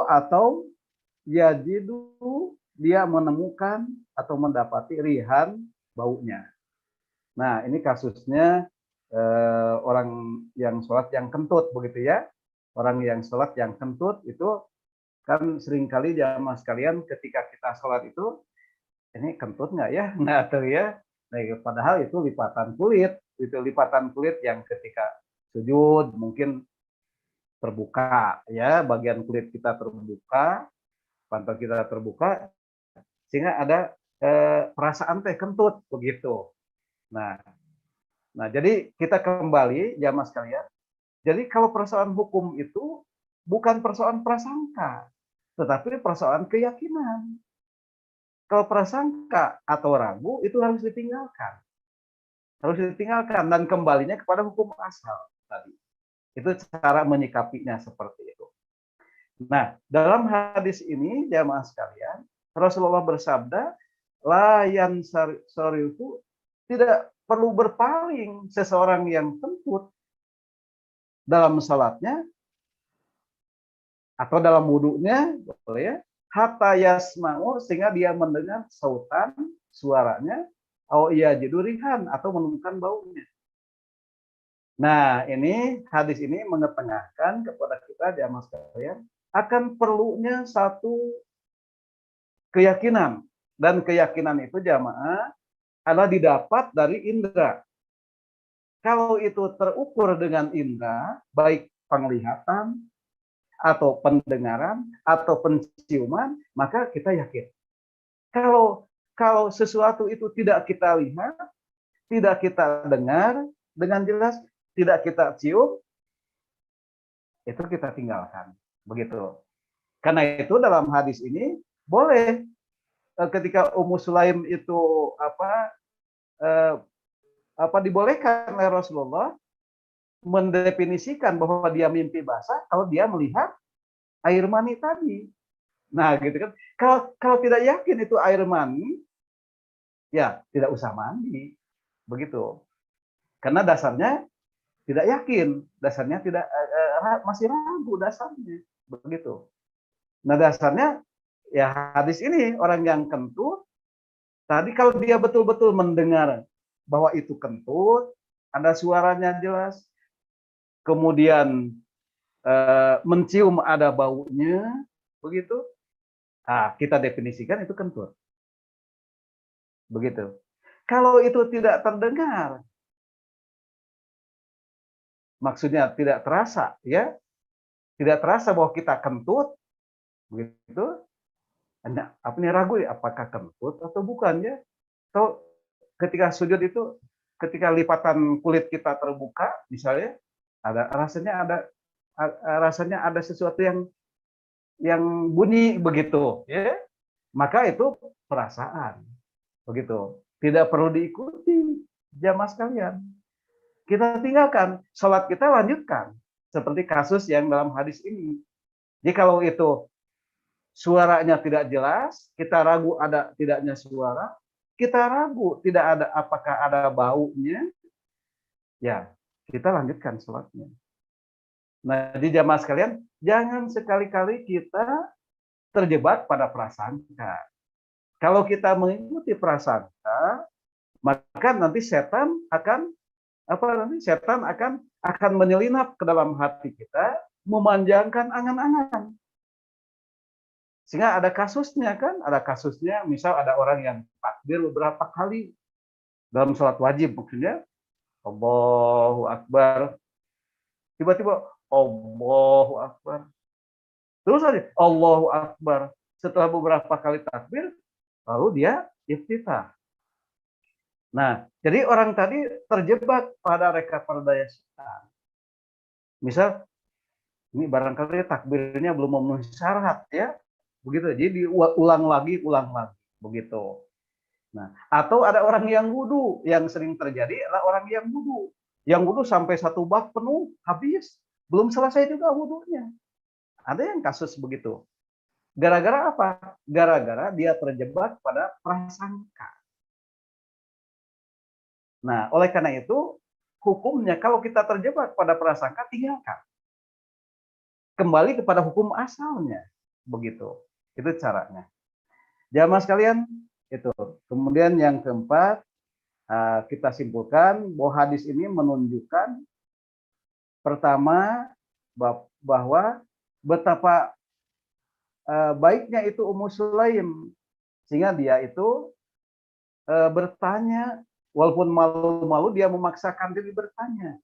Speaker 3: Atau yajidu dia menemukan atau mendapati rihan baunya. Nah, ini kasusnya orang yang sholat yang kentut begitu ya. Orang yang sholat yang kentut itu kan seringkali jamaah sekalian ketika kita sholat itu ini kentut nggak ya? Nah, tuh ya. Nah, padahal itu lipatan kulit. Itu lipatan kulit yang ketika sujud mungkin terbuka ya, bagian kulit kita terbuka, pantat kita terbuka sehingga ada perasaan teh kentut begitu. Nah, jadi kita kembali jamaah sekalian. Jadi kalau persoalan hukum itu bukan persoalan prasangka, tetapi persoalan keyakinan. Kalau prasangka atau ragu itu harus ditinggalkan. Harus ditinggalkan dan kembalinya kepada hukum asal tadi. Itu cara menyikapinya seperti itu. Nah, dalam hadis ini jamaah sekalian, Rasulullah bersabda, la yansarifu, tidak perlu berpaling seseorang yang kentut dalam salatnya atau dalam wudunya, boleh ya, hatta yasma'u sehingga dia mendengar sautan suaranya, au yajidu rihan atau menemukan baunya. Nah, ini hadis ini mengetengahkan kepada kita jamaah sekalian akan perlunya satu keyakinan, dan keyakinan itu jamaah adalah didapat dari indera. Kalau itu terukur dengan indera, baik penglihatan atau pendengaran atau penciuman, maka kita yakin. Kalau sesuatu itu tidak kita lihat, tidak kita dengar dengan jelas, tidak kita cium, itu kita tinggalkan. Begitu. Karena itu dalam hadis ini boleh ketika Ummu Sulaim itu dibolehkan oleh Rasulullah mendefinisikan bahwa dia mimpi basah kalau dia melihat air mani tadi. Nah, gitu kan. Kalau tidak yakin itu air mani, ya tidak usah mandi. Begitu. Karena dasarnya tidak yakin, dasarnya tidak masih ragu dasarnya. Begitu. Nah, dasarnya ya hadis ini orang yang kentut Tadi kalau dia betul-betul mendengar bahwa itu kentut, ada suaranya jelas, kemudian mencium ada baunya, begitu, nah, kita definisikan itu kentut. Begitu. Kalau itu tidak terdengar, maksudnya tidak terasa, ya, tidak terasa bahwa kita kentut, begitu. Hanya apa nih ragu ya, apakah kentut atau bukan ya? Atau ketika sujud itu, ketika lipatan kulit kita terbuka, misalnya, rasanya ada sesuatu yang bunyi begitu, ya, maka itu perasaan, begitu. Tidak perlu diikuti, jamaah sekalian. Kita tinggalkan, sholat kita lanjutkan, seperti kasus yang dalam hadis ini. Jadi kalau itu suaranya tidak jelas, kita ragu ada tidaknya suara, kita ragu tidak ada apakah ada baunya, ya kita lanjutkan sholatnya. Nah, di jamaah sekalian, jangan sekali-kali kita terjebak pada prasangka. Kalau kita mengikuti prasangka, maka nanti setan akan menyelinap ke dalam hati kita, memanjangkan angan-angan. Sehingga ada kasusnya kan, misal ada orang yang takbir beberapa kali dalam sholat wajib, maksudnya Allahu Akbar, tiba-tiba Allahu Akbar, terus aja Allahu Akbar, setelah beberapa kali takbir, lalu dia iftitah. Nah, jadi orang tadi terjebak pada reka perdaya setan. Misal, ini barangkali takbirnya belum memenuhi syarat, ya, begitu. Jadi ulang lagi, begitu. Nah, atau ada orang yang wudu, yang sering terjadi adalah orang yang wudu sampai satu bak penuh habis, belum selesai juga wudunya. Ada yang kasus begitu. Gara-gara apa? Gara-gara dia terjebak pada prasangka. Nah, oleh karena itu, hukumnya kalau kita terjebak pada prasangka, tinggalkan. Kembali kepada hukum asalnya. Begitu. Itu caranya. Jamaah sekalian, itu. Kemudian yang keempat, kita simpulkan bahwa hadis ini menunjukkan pertama bahwa betapa baiknya itu Ummu Sulaim, sehingga dia itu bertanya, walaupun malu-malu dia memaksakan diri bertanya,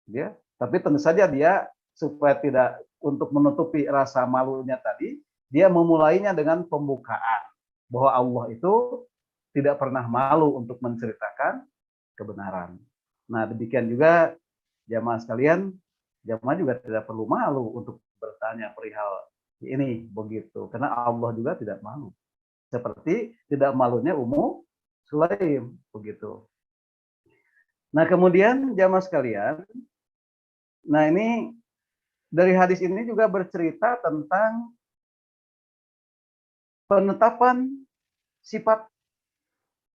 Speaker 3: ya. Tapi tentu saja dia supaya tidak, untuk menutupi rasa malunya tadi, dia memulainya dengan pembukaan bahwa Allah itu tidak pernah malu untuk menceritakan kebenaran. Nah, demikian juga jamaah sekalian, jamaah juga tidak perlu malu untuk bertanya perihal ini, begitu, karena Allah juga tidak malu, seperti tidak malunya Ummu Sulaim, begitu. Nah, kemudian jamaah sekalian, nah ini dari hadis ini juga bercerita tentang penetapan sifat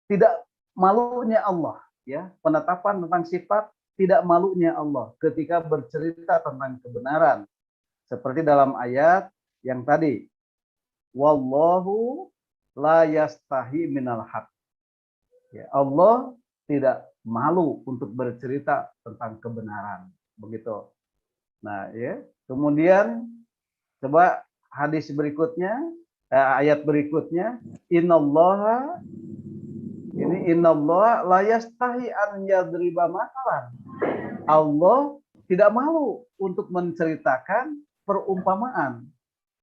Speaker 3: tidak malunya Allah, ya, penetapan tentang sifat tidak malunya Allah ketika bercerita tentang kebenaran, seperti dalam ayat yang tadi, wallahu la yastahi minal haq. Ya, Allah tidak malu untuk bercerita tentang kebenaran, begitu. Nah, ya, kemudian coba hadis berikutnya, ayat berikutnya, innallaha la yastahi an yadriba matalan. Allah tidak malu untuk menceritakan perumpamaan.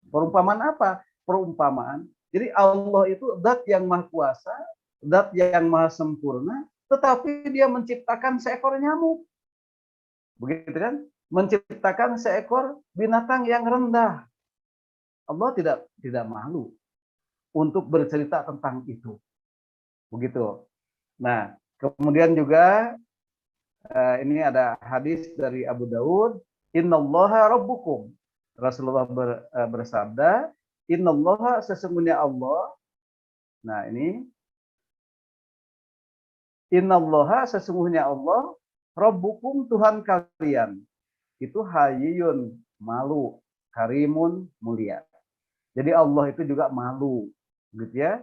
Speaker 3: Perumpamaan apa? Perumpamaan. Jadi Allah itu zat yang maha kuasa, zat yang maha sempurna, tetapi dia menciptakan seekor nyamuk. Begitu kan? Menciptakan seekor binatang yang rendah. Allah tidak malu untuk bercerita tentang itu. Begitu. Nah, kemudian juga ini ada hadis dari Abu Daud, innallaha rabbukum. Rasulullah bersabda, innallaha, sesungguhnya Allah. Nah, ini innallaha, sesungguhnya Allah, rabbukum, Tuhan kalian. Itu hayyun, malu, karimun, mulia. Jadi Allah itu juga malu, gitu ya,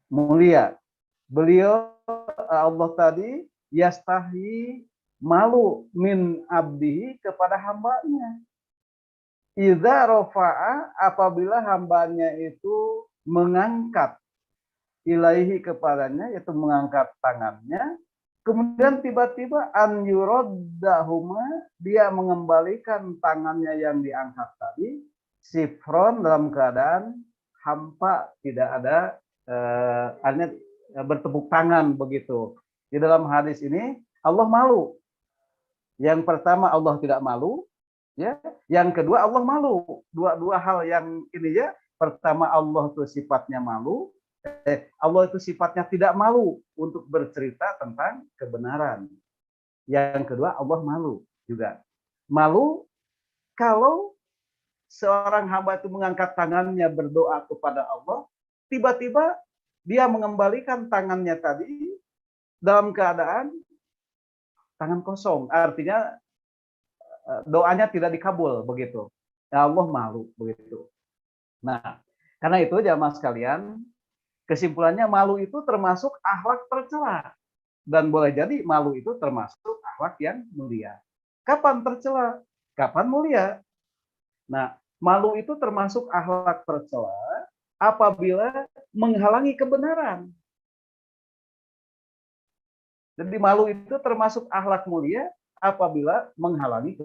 Speaker 3: mulia. Beliau Allah tadi yastahi malu min abdihi kepada hambanya. Idza rafa'a apabila hambanya itu mengangkat ilaihi kepadanya, yaitu mengangkat tangannya, kemudian tiba-tiba an yuraddahuma dia mengembalikan tangannya yang diangkat tadi sifron dalam keadaan hampa, tidak ada hanya bertepuk tangan begitu. Di dalam hadis ini Allah malu. Yang pertama Allah tidak malu, ya. Yang kedua Allah malu. Dua hal yang ini ya. Pertama Allah itu sifatnya malu. Allah itu sifatnya tidak malu untuk bercerita tentang kebenaran. Yang kedua Allah malu juga. Malu kalau seorang hamba itu mengangkat tangannya berdoa kepada Allah, tiba-tiba dia mengembalikan tangannya tadi dalam keadaan tangan kosong, artinya doanya tidak dikabul begitu. Ya Allah malu begitu. Nah, karena itu jamaah sekalian, kesimpulannya malu itu termasuk akhlak tercela dan boleh jadi malu itu termasuk akhlak yang mulia. Kapan tercela? Kapan mulia? Nah, malu itu termasuk akhlak tercela apabila menghalangi kebenaran. Jadi malu itu termasuk akhlak mulia apabila menghalangi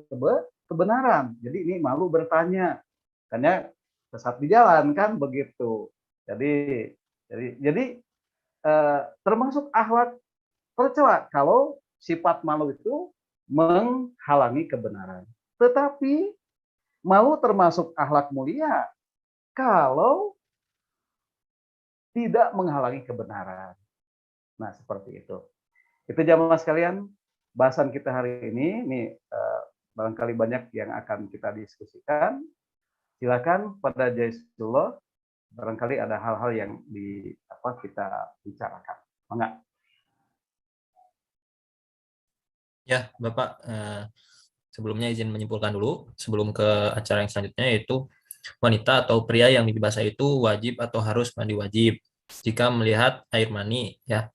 Speaker 3: kebenaran. Jadi ini malu bertanya, karena sesat di jalan kan begitu. Jadi termasuk akhlak tercela kalau sifat malu itu menghalangi kebenaran. Tetapi malu termasuk akhlak mulia kalau tidak menghalangi kebenaran. Nah, seperti itu. Itu jamaah sekalian, bahasan kita hari ini barangkali banyak yang akan kita diskusikan. Silakan pada Jaizullah, barangkali ada hal-hal yang kita bicarakan. Enggak?
Speaker 1: Ya, Bapak, sebelumnya izin menyimpulkan dulu sebelum ke acara yang selanjutnya, yaitu wanita atau pria yang mimpi basah itu wajib atau harus mandi wajib jika melihat air mani, ya.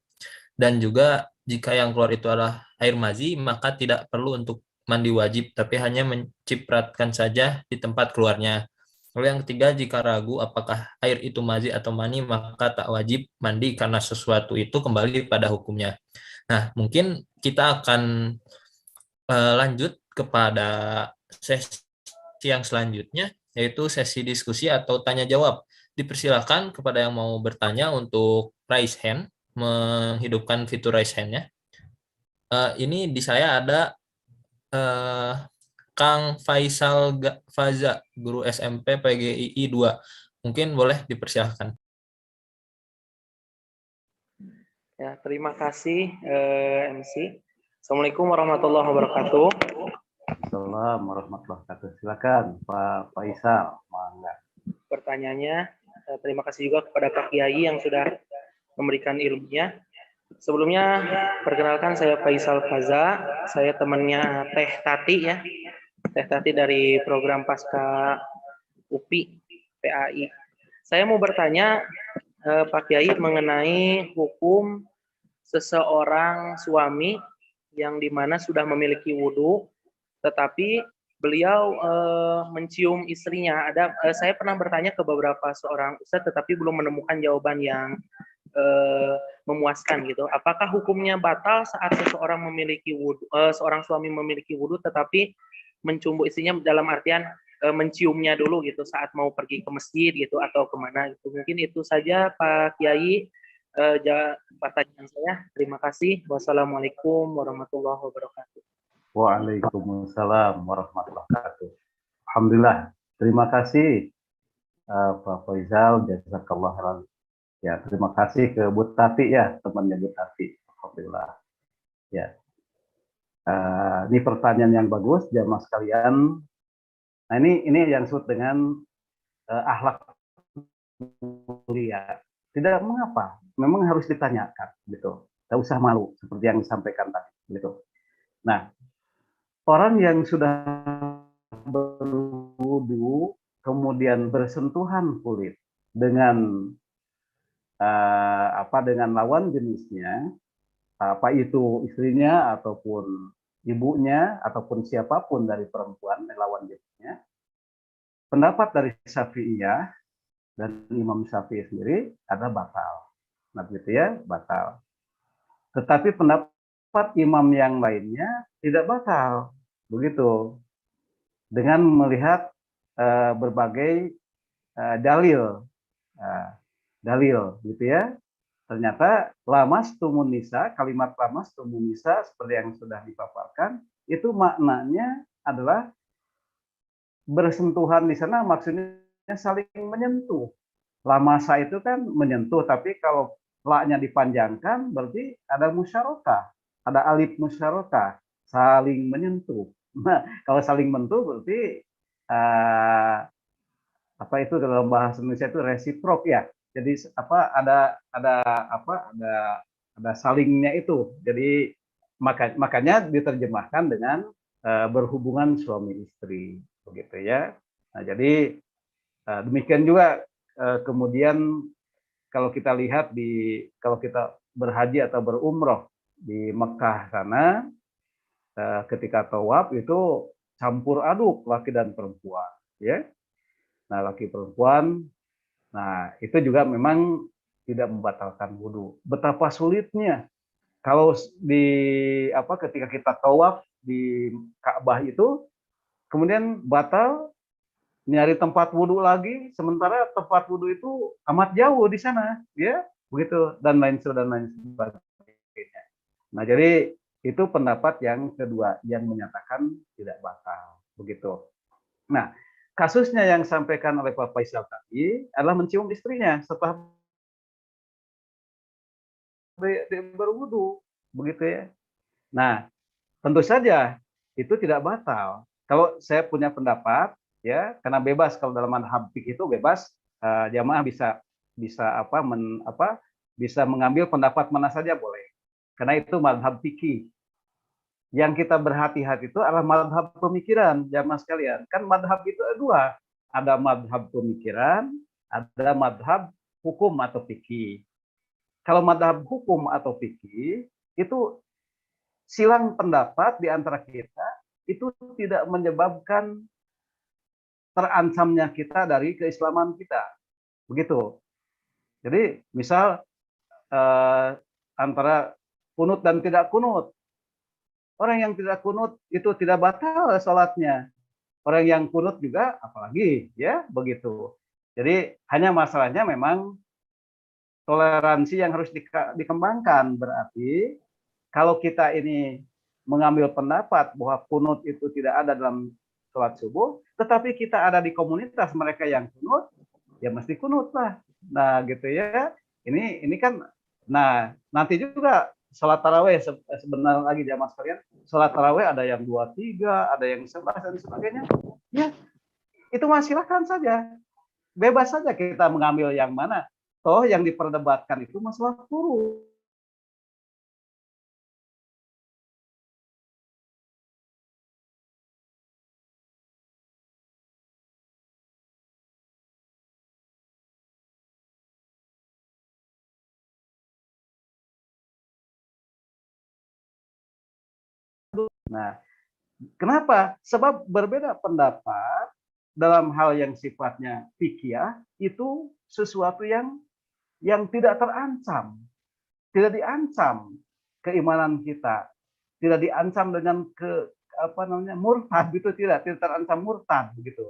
Speaker 1: Dan juga jika yang keluar itu adalah air mazi, maka tidak perlu untuk mandi wajib, tapi hanya mencipratkan saja di tempat keluarnya. Lalu yang ketiga, jika ragu apakah air itu mazi atau mani, maka tak wajib mandi karena sesuatu itu kembali pada hukumnya. Nah, mungkin kita akan lanjut kepada sesi yang selanjutnya, yaitu sesi diskusi atau tanya jawab. Dipersilakan kepada yang mau bertanya untuk raise hand, menghidupkan fitur raise hand-nya. Ini di saya ada Kang Faisal Faza, guru SMP PGII 2. Mungkin boleh dipersilahkan.
Speaker 2: Ya, terima kasih MC. Assalamualaikum warahmatullahi wabarakatuh.
Speaker 3: Assalamualaikum warahmatullahi wabarakatuh. Silakan Pak Faisal. Mangga.
Speaker 2: Pertanyaannya, terima kasih juga kepada Pak Kiai yang sudah memberikan ilmunya. Sebelumnya, perkenalkan saya Faisal Faza, saya temannya Teh Tati ya. Teh Tati dari program Pasca UPI PAI. Saya mau bertanya Pak Kiai mengenai hukum seseorang suami yang dimana sudah memiliki wudhu, tetapi beliau mencium istrinya. Saya pernah bertanya ke beberapa seorang ustadz, tetapi belum menemukan jawaban yang memuaskan gitu. Apakah hukumnya batal saat seseorang memiliki wudhu, seorang suami memiliki wudhu, tetapi mencumbu istrinya dalam artian menciumnya dulu gitu saat mau pergi ke masjid gitu atau kemana gitu. Mungkin itu saja Pak Kiai pertanyaan saya. Terima kasih. Wassalamualaikum warahmatullahi wabarakatuh.
Speaker 3: Waalaikumsalam warahmatullahi wabarakatuh. Alhamdulillah. Terima kasih Pak Faisal. Jazakallah khairan. Ya, terima kasih ke Bu Tati ya, temannya Bu Tati. Alhamdulillah. Ya. Ini pertanyaan yang bagus, jamaah sekalian. Nah, ini yang disebut dengan akhlak mulia. Tidak mengapa, memang harus ditanyakan, gitu. Tidak usah malu, seperti yang disampaikan tadi, gitu. Nah, orang yang sudah berwudu kemudian bersentuhan kulit dengan dengan lawan jenisnya, apa itu istrinya ataupun ibunya ataupun siapapun dari perempuan lawan jenisnya, pendapat dari Syafi'iyah dan Imam Syafi'i sendiri adalah batal. Nah, gitu ya, batal. Tetapi pendapat imam yang lainnya tidak batal. Begitu. Dengan melihat berbagai dalil, dalil gitu ya. Ternyata lamastumun nisa, kalimat lamastumun nisa seperti yang sudah dipaparkan, itu maknanya adalah bersentuhan di sana maksudnya saling menyentuh. Lamasa itu kan menyentuh, tapi kalau la-nya dipanjangkan berarti ada musyarakah, ada alif musyarakah, saling menyentuh. Nah, kalau saling menyentuh berarti apa itu dalam bahasa Indonesia itu resiprok ya. Jadi ada salingnya itu. Jadi makanya diterjemahkan dengan berhubungan suami istri begitu ya. Nah, jadi demikian juga kemudian kalau kita lihat kalau kita berhaji atau berumroh di Mekah sana ketika tawaf itu campur aduk laki dan perempuan ya. Nah, laki perempuan, nah itu juga memang tidak membatalkan wudhu. Betapa sulitnya kalau ketika kita tawaf di Ka'bah itu, kemudian batal nyari tempat wudhu lagi, sementara tempat wudhu itu amat jauh di sana, ya begitu dan lain sebagainya. Nah, jadi itu pendapat yang kedua yang menyatakan tidak batal, begitu. Nah, kasusnya yang disampaikan oleh Pak Faisal tadi adalah mencium istrinya setelah berwudu, begitu ya. Nah, tentu saja itu tidak batal. Kalau saya punya pendapat, ya, karena bebas kalau dalam madhab fikih itu bebas, jamaah bisa bisa mengambil pendapat mana saja boleh. Karena itu madhab fikih. Yang kita berhati-hati itu adalah madhab pemikiran, jamaah sekalian. Kan madhab itu ada dua. Ada madhab pemikiran, ada madhab hukum atau fikih. Kalau madhab hukum atau fikih, itu silang pendapat di antara kita, itu tidak menyebabkan terancamnya kita dari keislaman kita. Begitu. Jadi, misal antara kunut dan tidak kunut. Orang yang tidak kunut itu tidak batal sholatnya. Orang yang kunut juga apalagi, ya begitu. Jadi hanya masalahnya memang toleransi yang harus dikembangkan. Berarti kalau kita ini mengambil pendapat bahwa kunut itu tidak ada dalam sholat subuh, tetapi kita ada di komunitas mereka yang kunut, ya mesti kunut lah. Nah gitu ya. Ini kan, nah nanti juga sholat taraweh sebenarnya lagi jamaah sekalian, sholat taraweh ada yang 23, ada yang 11 dan sebagainya. Ya, itu mah silahkan saja. Bebas saja kita mengambil yang mana. Toh yang diperdebatkan itu masalah furu. Nah, kenapa? Sebab berbeda pendapat dalam hal yang sifatnya fikih itu sesuatu yang tidak terancam, tidak diancam keimanan kita, tidak diancam dengan murtad, gitu, tidak terancam murtad begitu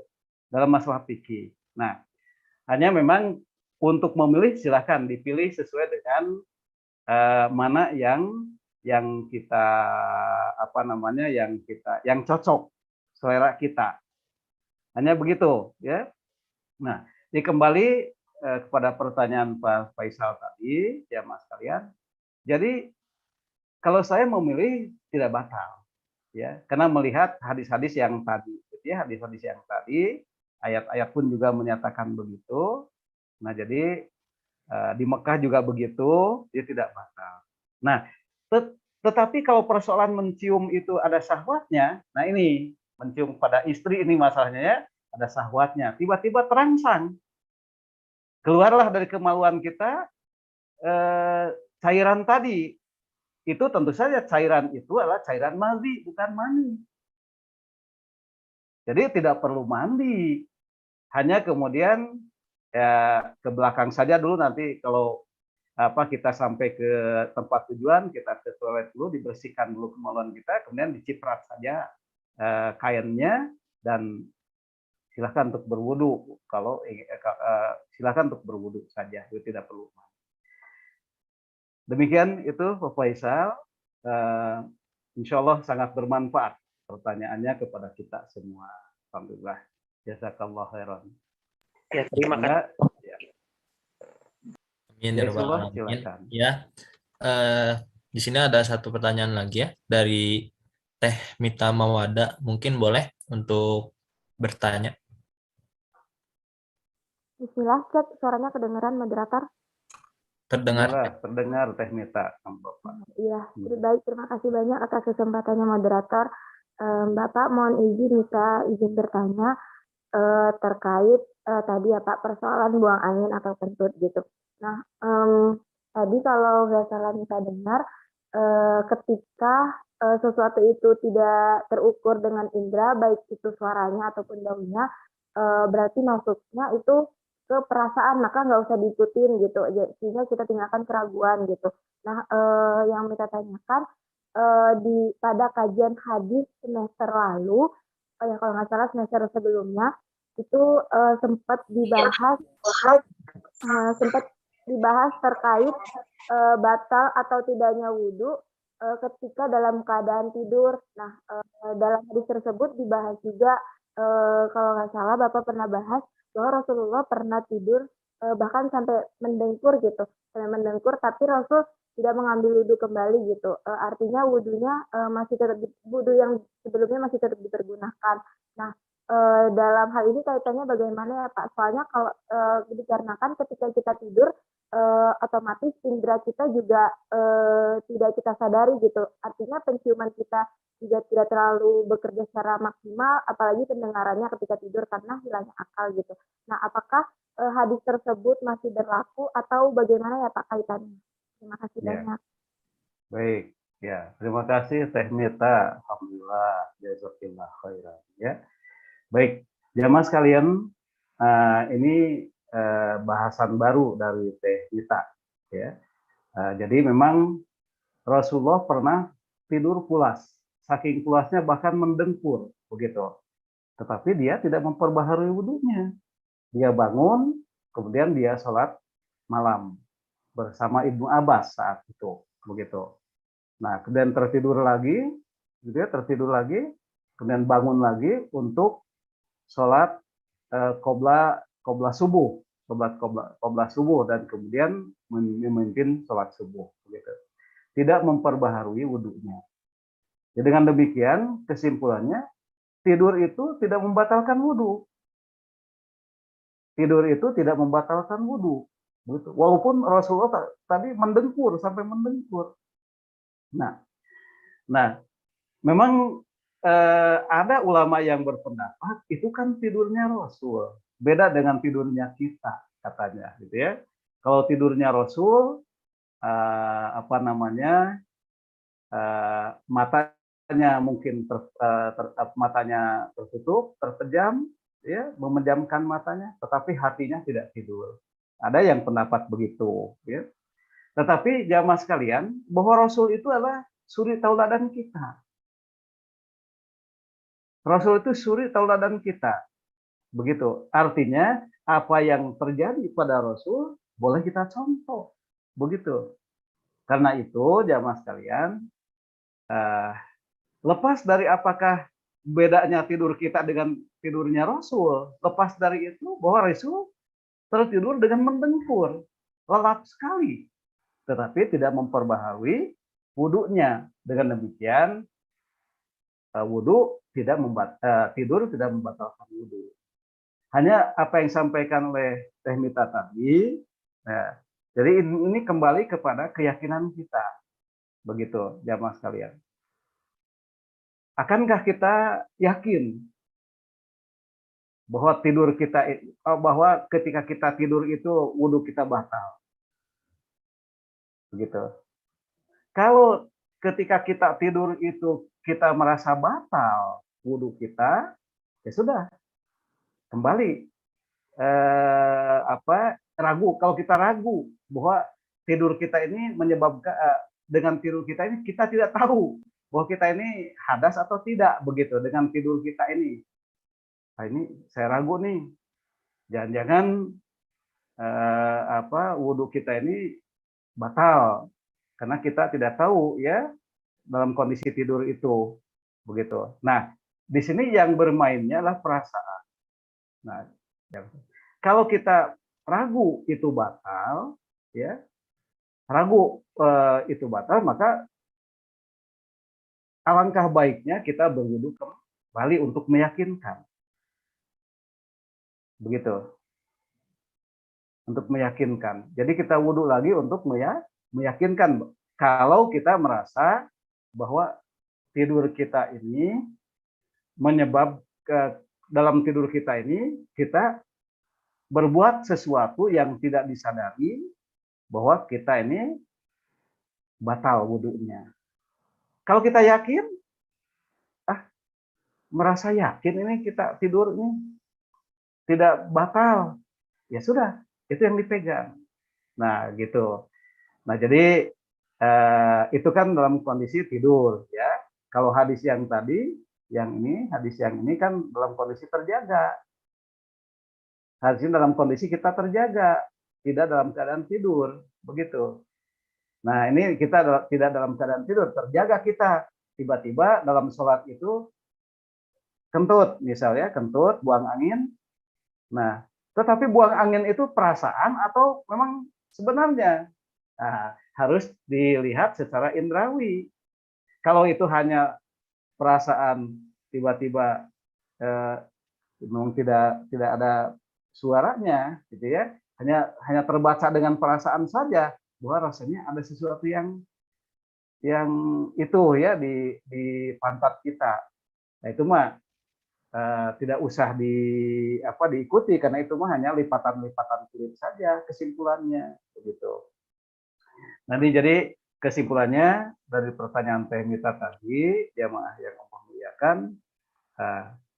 Speaker 3: dalam masalah fikih. Nah, hanya memang untuk memilih silakan dipilih sesuai dengan mana yang kita yang cocok selera kita. Hanya begitu ya. Nah, kembali kepada pertanyaan Pak Faisal tadi, ya Mas kalian. Jadi kalau saya memilih tidak batal, ya, karena melihat hadis-hadis yang tadi, gitu ya, hadis-hadis yang tadi, ayat-ayat pun juga menyatakan begitu. Nah, jadi di Mekah juga begitu, dia tidak batal. Nah, tetapi kalau persoalan mencium itu ada syahwatnya, nah ini mencium pada istri ini masalahnya ya, ada syahwatnya, tiba-tiba terangsang. Keluarlah dari kemaluan kita, eh, cairan tadi, itu tentu saja cairan itu adalah cairan madhi, bukan mani. Jadi tidak perlu mandi, hanya kemudian ya ke belakang saja dulu, nanti kalau kita sampai ke tempat tujuan, kita ke toilet dulu, dibersihkan dulu kemaluan kita, kemudian diciprat saja kainnya, dan silakan untuk berwudu. Kalau silakan untuk berwudu saja, itu tidak perlu. Demikian itu Pak Faisal. Insya Allah sangat bermanfaat pertanyaannya kepada kita semua. Alhamdulillah. Jazakallah khairan.
Speaker 2: Ya, terima kasih.
Speaker 1: Amin,
Speaker 3: Ya,
Speaker 1: ya rabbal
Speaker 3: Rasulullah,
Speaker 1: alamin.
Speaker 3: silakan.
Speaker 1: Ya, di sini ada satu pertanyaan lagi ya dari Teh Mita Mawada. Mungkin boleh untuk bertanya.
Speaker 5: Bismillah, cek suaranya kedengaran moderator.
Speaker 1: Terdengar.
Speaker 3: Terdengar Teh Mita, Bapak.
Speaker 5: Iya, baik. Terima kasih banyak atas kesempatannya moderator. Bapak, mohon izin bertanya terkait tadi ya Pak, persoalan buang angin atau kentut gitu. Nah, tadi kalau nggak salah Nisa dengar, ketika sesuatu itu tidak terukur dengan indera, baik itu suaranya ataupun baunya, berarti masuknya itu ke perasaan, maka nggak usah diikutin gitu, sehingga kita tinggalkan keraguan gitu. Nah, yang kita tanyakan pada kajian hadis semester lalu, ya kalau nggak salah semester sebelumnya itu sempat dibahas terkait batal atau tidaknya wudhu ketika dalam keadaan tidur. Nah, dalam hadis tersebut dibahas juga, kalau nggak salah Bapak pernah bahas bahwa Rasulullah pernah tidur bahkan sampai mendengkur gitu, tapi Rasul tidak mengambil wudhu kembali gitu. Artinya wudhunya wudhu yang sebelumnya masih tetap dipergunakan. Nah, dalam hal ini kaitannya bagaimana ya Pak? Soalnya kalau dikarenakan ketika kita tidur, otomatis indera kita juga tidak kita sadari gitu. Artinya penciuman kita juga tidak terlalu bekerja secara maksimal, apalagi pendengarannya ketika tidur karena hilangnya akal gitu. Nah, apakah hadis tersebut masih berlaku atau bagaimana ya Pak kaitannya? Terima kasih banyak.
Speaker 3: Baik, ya terima kasih Teh Mita. Alhamdulillah, jazakallah khairan. Ya, baik, jamaah sekalian, ini bahasan baru dari Teh Mita. Ya, jadi memang Rasulullah pernah tidur pulas, saking pulasnya bahkan mendengkur, begitu. Tetapi dia tidak memperbaharui wudhunya. Dia bangun, kemudian dia sholat malam bersama Ibnu Abbas saat itu, begitu. Nah, kemudian tertidur lagi, kemudian bangun lagi untuk sholat qobla subuh, qobla subuh, dan kemudian memimpin sholat subuh, begitu. Tidak memperbaharui wudhunya. Jadi dengan demikian kesimpulannya, tidur itu tidak membatalkan wudhu. Tidur itu tidak membatalkan wudhu. Walaupun Rasulullah tadi mendengkur sampai mendengkur. Nah, memang ada ulama yang berpendapat itu kan tidurnya Rasul, beda dengan tidurnya kita katanya, gitu ya. Kalau tidurnya Rasul, matanya mungkin matanya tertutup, terpejam, ya, memejamkan matanya, tetapi hatinya tidak tidur. Ada yang pendapat begitu, ya. Tetapi jamaah sekalian, bahwa Rasul itu adalah suri tauladan kita. Rasul itu suri tauladan kita. Begitu. Artinya apa yang terjadi pada Rasul boleh kita contoh. Begitu. Karena itu jamaah sekalian, lepas dari apakah bedanya tidur kita dengan tidurnya Rasul, lepas dari itu bahwa Rasul tertidur dengan mendengkur, lelap sekali, tetapi tidak memperbaharui wudhunya. Dengan demikian tidur tidak membatalkan wudhu. Hanya apa yang disampaikan oleh Teh Mita tadi. Nah, jadi ini kembali kepada keyakinan kita, begitu jamaah sekalian. Akankah kita yakin bahwa bahwa ketika kita tidur itu wudhu kita batal? begitu. Kalau ketika kita tidur itu kita merasa batal wudhu kita, ya sudah kembali ragu. Kalau kita ragu bahwa tidur kita ini menyebabkan dengan tidur kita ini kita tidak tahu bahwa kita ini hadas atau tidak begitu dengan tidur kita ini. Nah, ini saya ragu nih, jangan-jangan wudhu kita ini batal karena kita tidak tahu ya dalam kondisi tidur itu begitu. Nah, di sini yang bermainnya adalah perasaan. Nah, kalau kita ragu itu batal, ya ragu itu batal, maka alangkah baiknya kita berwudu kembali untuk meyakinkan, begitu. Untuk meyakinkan. Jadi kita wudhu lagi untuk meyakinkan kalau kita merasa bahwa tidur kita ini dalam tidur kita ini kita berbuat sesuatu yang tidak disadari bahwa kita ini batal wudhunya. Kalau kita yakin, merasa yakin ini kita tidur ini tidak batal, ya sudah, itu yang dipegang. Nah, gitu. Nah, jadi itu kan dalam kondisi tidur, ya. Kalau hadis yang tadi, hadis yang ini kan dalam kondisi terjaga. Hadis dalam kondisi kita terjaga, tidak dalam keadaan tidur, begitu. Nah, ini kita tidak dalam keadaan tidur, terjaga kita. Tiba-tiba dalam sholat itu kentut, misalnya kentut, buang angin. Nah, tetapi buang angin itu perasaan atau memang sebenarnya? Nah, harus dilihat secara indrawi. Kalau itu hanya perasaan tiba-tiba memang tidak ada suaranya, gitu ya, hanya terbaca dengan perasaan saja bahwa rasanya ada sesuatu yang itu ya di pantat kita. Nah, itu mah tidak usah diikuti karena itu mah hanya lipatan-lipatan kulit saja kesimpulannya begitu. Nanti jadi kesimpulannya dari pertanyaan Teh Mita tadi, jamaah yang Allah muliakan,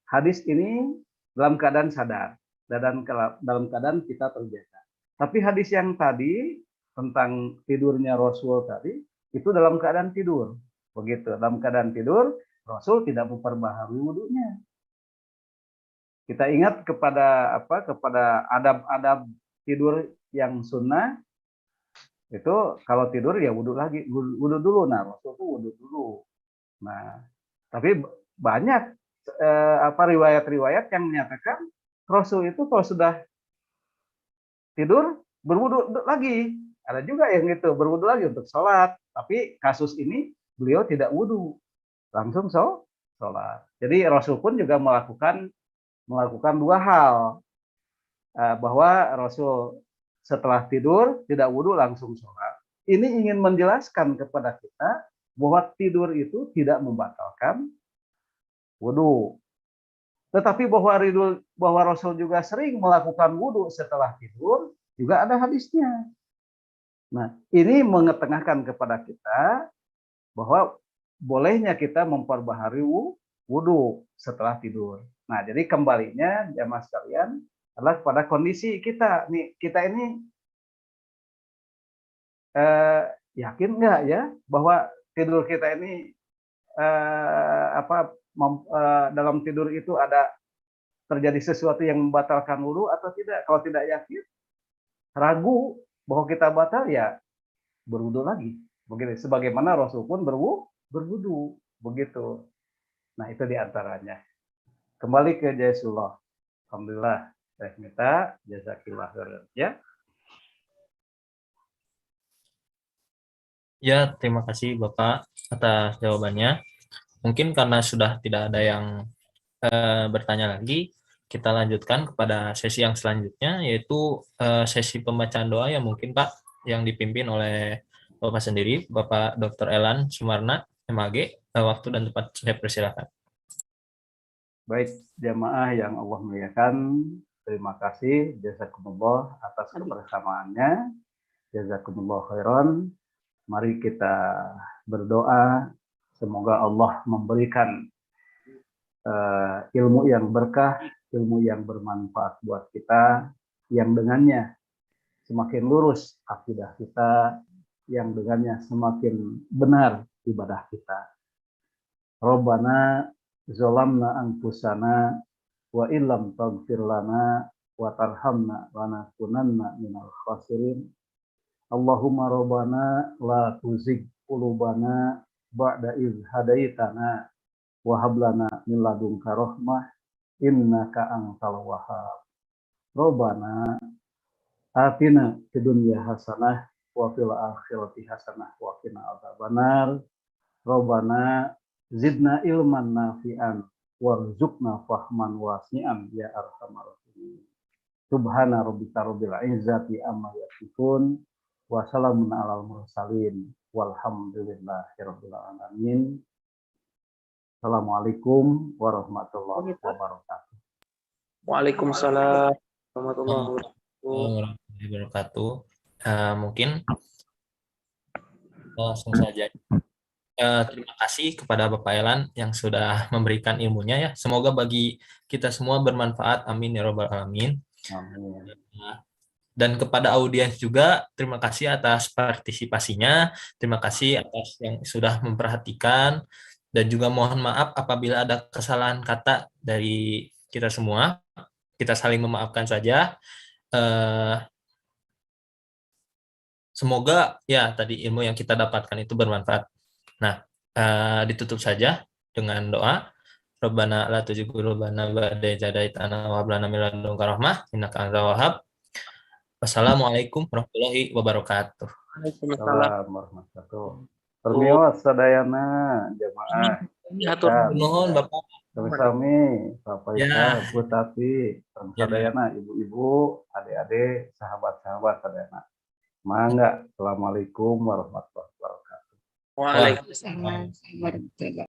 Speaker 3: hadis ini dalam keadaan sadar, dalam keadaan kita terjaga. Tapi hadis yang tadi tentang tidurnya Rasul tadi itu dalam keadaan tidur, begitu. Dalam keadaan tidur Rasul tidak memperbaharui wudunya. Kita ingat kepada adab-adab tidur yang sunnah itu kalau tidur ya wudhu dulu. Nah, Rasul tuh wudhu dulu. Nah, tapi banyak riwayat-riwayat yang menyatakan Rasul itu kalau sudah tidur berwudhu lagi. Ada juga yang gitu berwudhu lagi untuk sholat. Tapi kasus ini beliau tidak wudhu, langsung sholat. Jadi Rasul pun juga melakukan dua hal, bahwa Rasul setelah tidur tidak wudhu langsung sholat. Ini ingin menjelaskan kepada kita bahwa tidur itu tidak membatalkan wudhu. Tetapi bahwa Rasul juga sering melakukan wudhu setelah tidur juga ada hadisnya. Nah, ini mengetengahkan kepada kita bahwa bolehnya kita memperbaharui wudhu setelah tidur. Nah, jadi kembalinya jamaah sekalian adalah pada kondisi kita. Nih, kita ini yakin nggak ya bahwa tidur kita ini dalam tidur itu ada terjadi sesuatu yang membatalkan wudhu atau tidak? Kalau tidak yakin, ragu bahwa kita batal, ya berwudhu lagi. Begitu. Sebagaimana Rasul pun berwudhu, begitu. Nah, itu diantaranya. Kembali ke Jazakallah. Alhamdulillah. Teh Mita, jazakillah khairan. Ya.
Speaker 1: Ya, terima kasih Bapak atas jawabannya. Mungkin karena sudah tidak ada yang bertanya lagi, kita lanjutkan kepada sesi yang selanjutnya, yaitu sesi pembacaan doa yang mungkin Pak, yang dipimpin oleh Bapak sendiri, Bapak Dr. Elan Sumarna, MAG. Waktu dan tempat saya persilakan.
Speaker 3: Baik, jamaah yang Allah muliakan, terima kasih jazakumullah atas kebersamaannya. Jazakumullah khairan. Mari kita berdoa semoga Allah memberikan ilmu yang berkah, ilmu yang bermanfaat buat kita, yang dengannya semakin lurus akidah kita, yang dengannya semakin benar ibadah kita. Rabbana zolamna anfusana wa illam taghfir lana wa tarhamna lanakunanna minal khasirin. Allahumma rabbana la tuzigh qulubana ba'da idh hadaitana wa hab lana min ladunka rahmah innaka antal wahhab. Rabbana atina fid dunya hasanah wa fil akhirati hasanah wa qina adzabannar. Rabbana zidna ilman nafi'an warzuqna fahman wasi'an ya arhamar rahimin. Subhana rabbika rabbil izzati amma yasifun wa salamun alal mursalin walhamdulillahi rabbil alamin. Assalamualaikum warahmatullahi wabarakatuh.
Speaker 2: Waalaikumsalam warahmatullahi wabarakatuh.
Speaker 1: Warahmatullahi wabarakatuh. Mungkin langsung saja. Terima kasih kepada Bapak Elan yang sudah memberikan ilmunya ya. Semoga bagi kita semua bermanfaat. Amin ya robbal alamin.
Speaker 3: Amin.
Speaker 1: Dan kepada audiens juga, terima kasih atas partisipasinya. Terima kasih atas yang sudah memperhatikan. Dan juga mohon maaf apabila ada kesalahan kata dari kita semua. Kita saling memaafkan saja. Semoga ya tadi ilmu yang kita dapatkan itu bermanfaat. Nah, ditutup saja dengan doa. Rabbana la tuzigh qulubana ba'da idh hadaitana wa hab lana min ladunka rahmah innaka antal wahhab. Wassalamualaikum warahmatullahi wabarakatuh.
Speaker 2: Waalaikumsalam.
Speaker 3: Assalamualaikum warahmatullahi wabarakatuh. Permios sadayana jamaah.
Speaker 2: Atur
Speaker 1: Nuhun Bapak.
Speaker 3: Kami Bapak
Speaker 1: Ya.
Speaker 3: Ika, Bu Tati, sadayana ibu-ibu, adik-adik, sahabat-sahabat sadayana. Mangga. Assalamualaikum warahmatullahi wabarakatuh.
Speaker 2: Waalaikumsalam.
Speaker 4: Waalaikumsalam warahmatullahi wabarakatuh.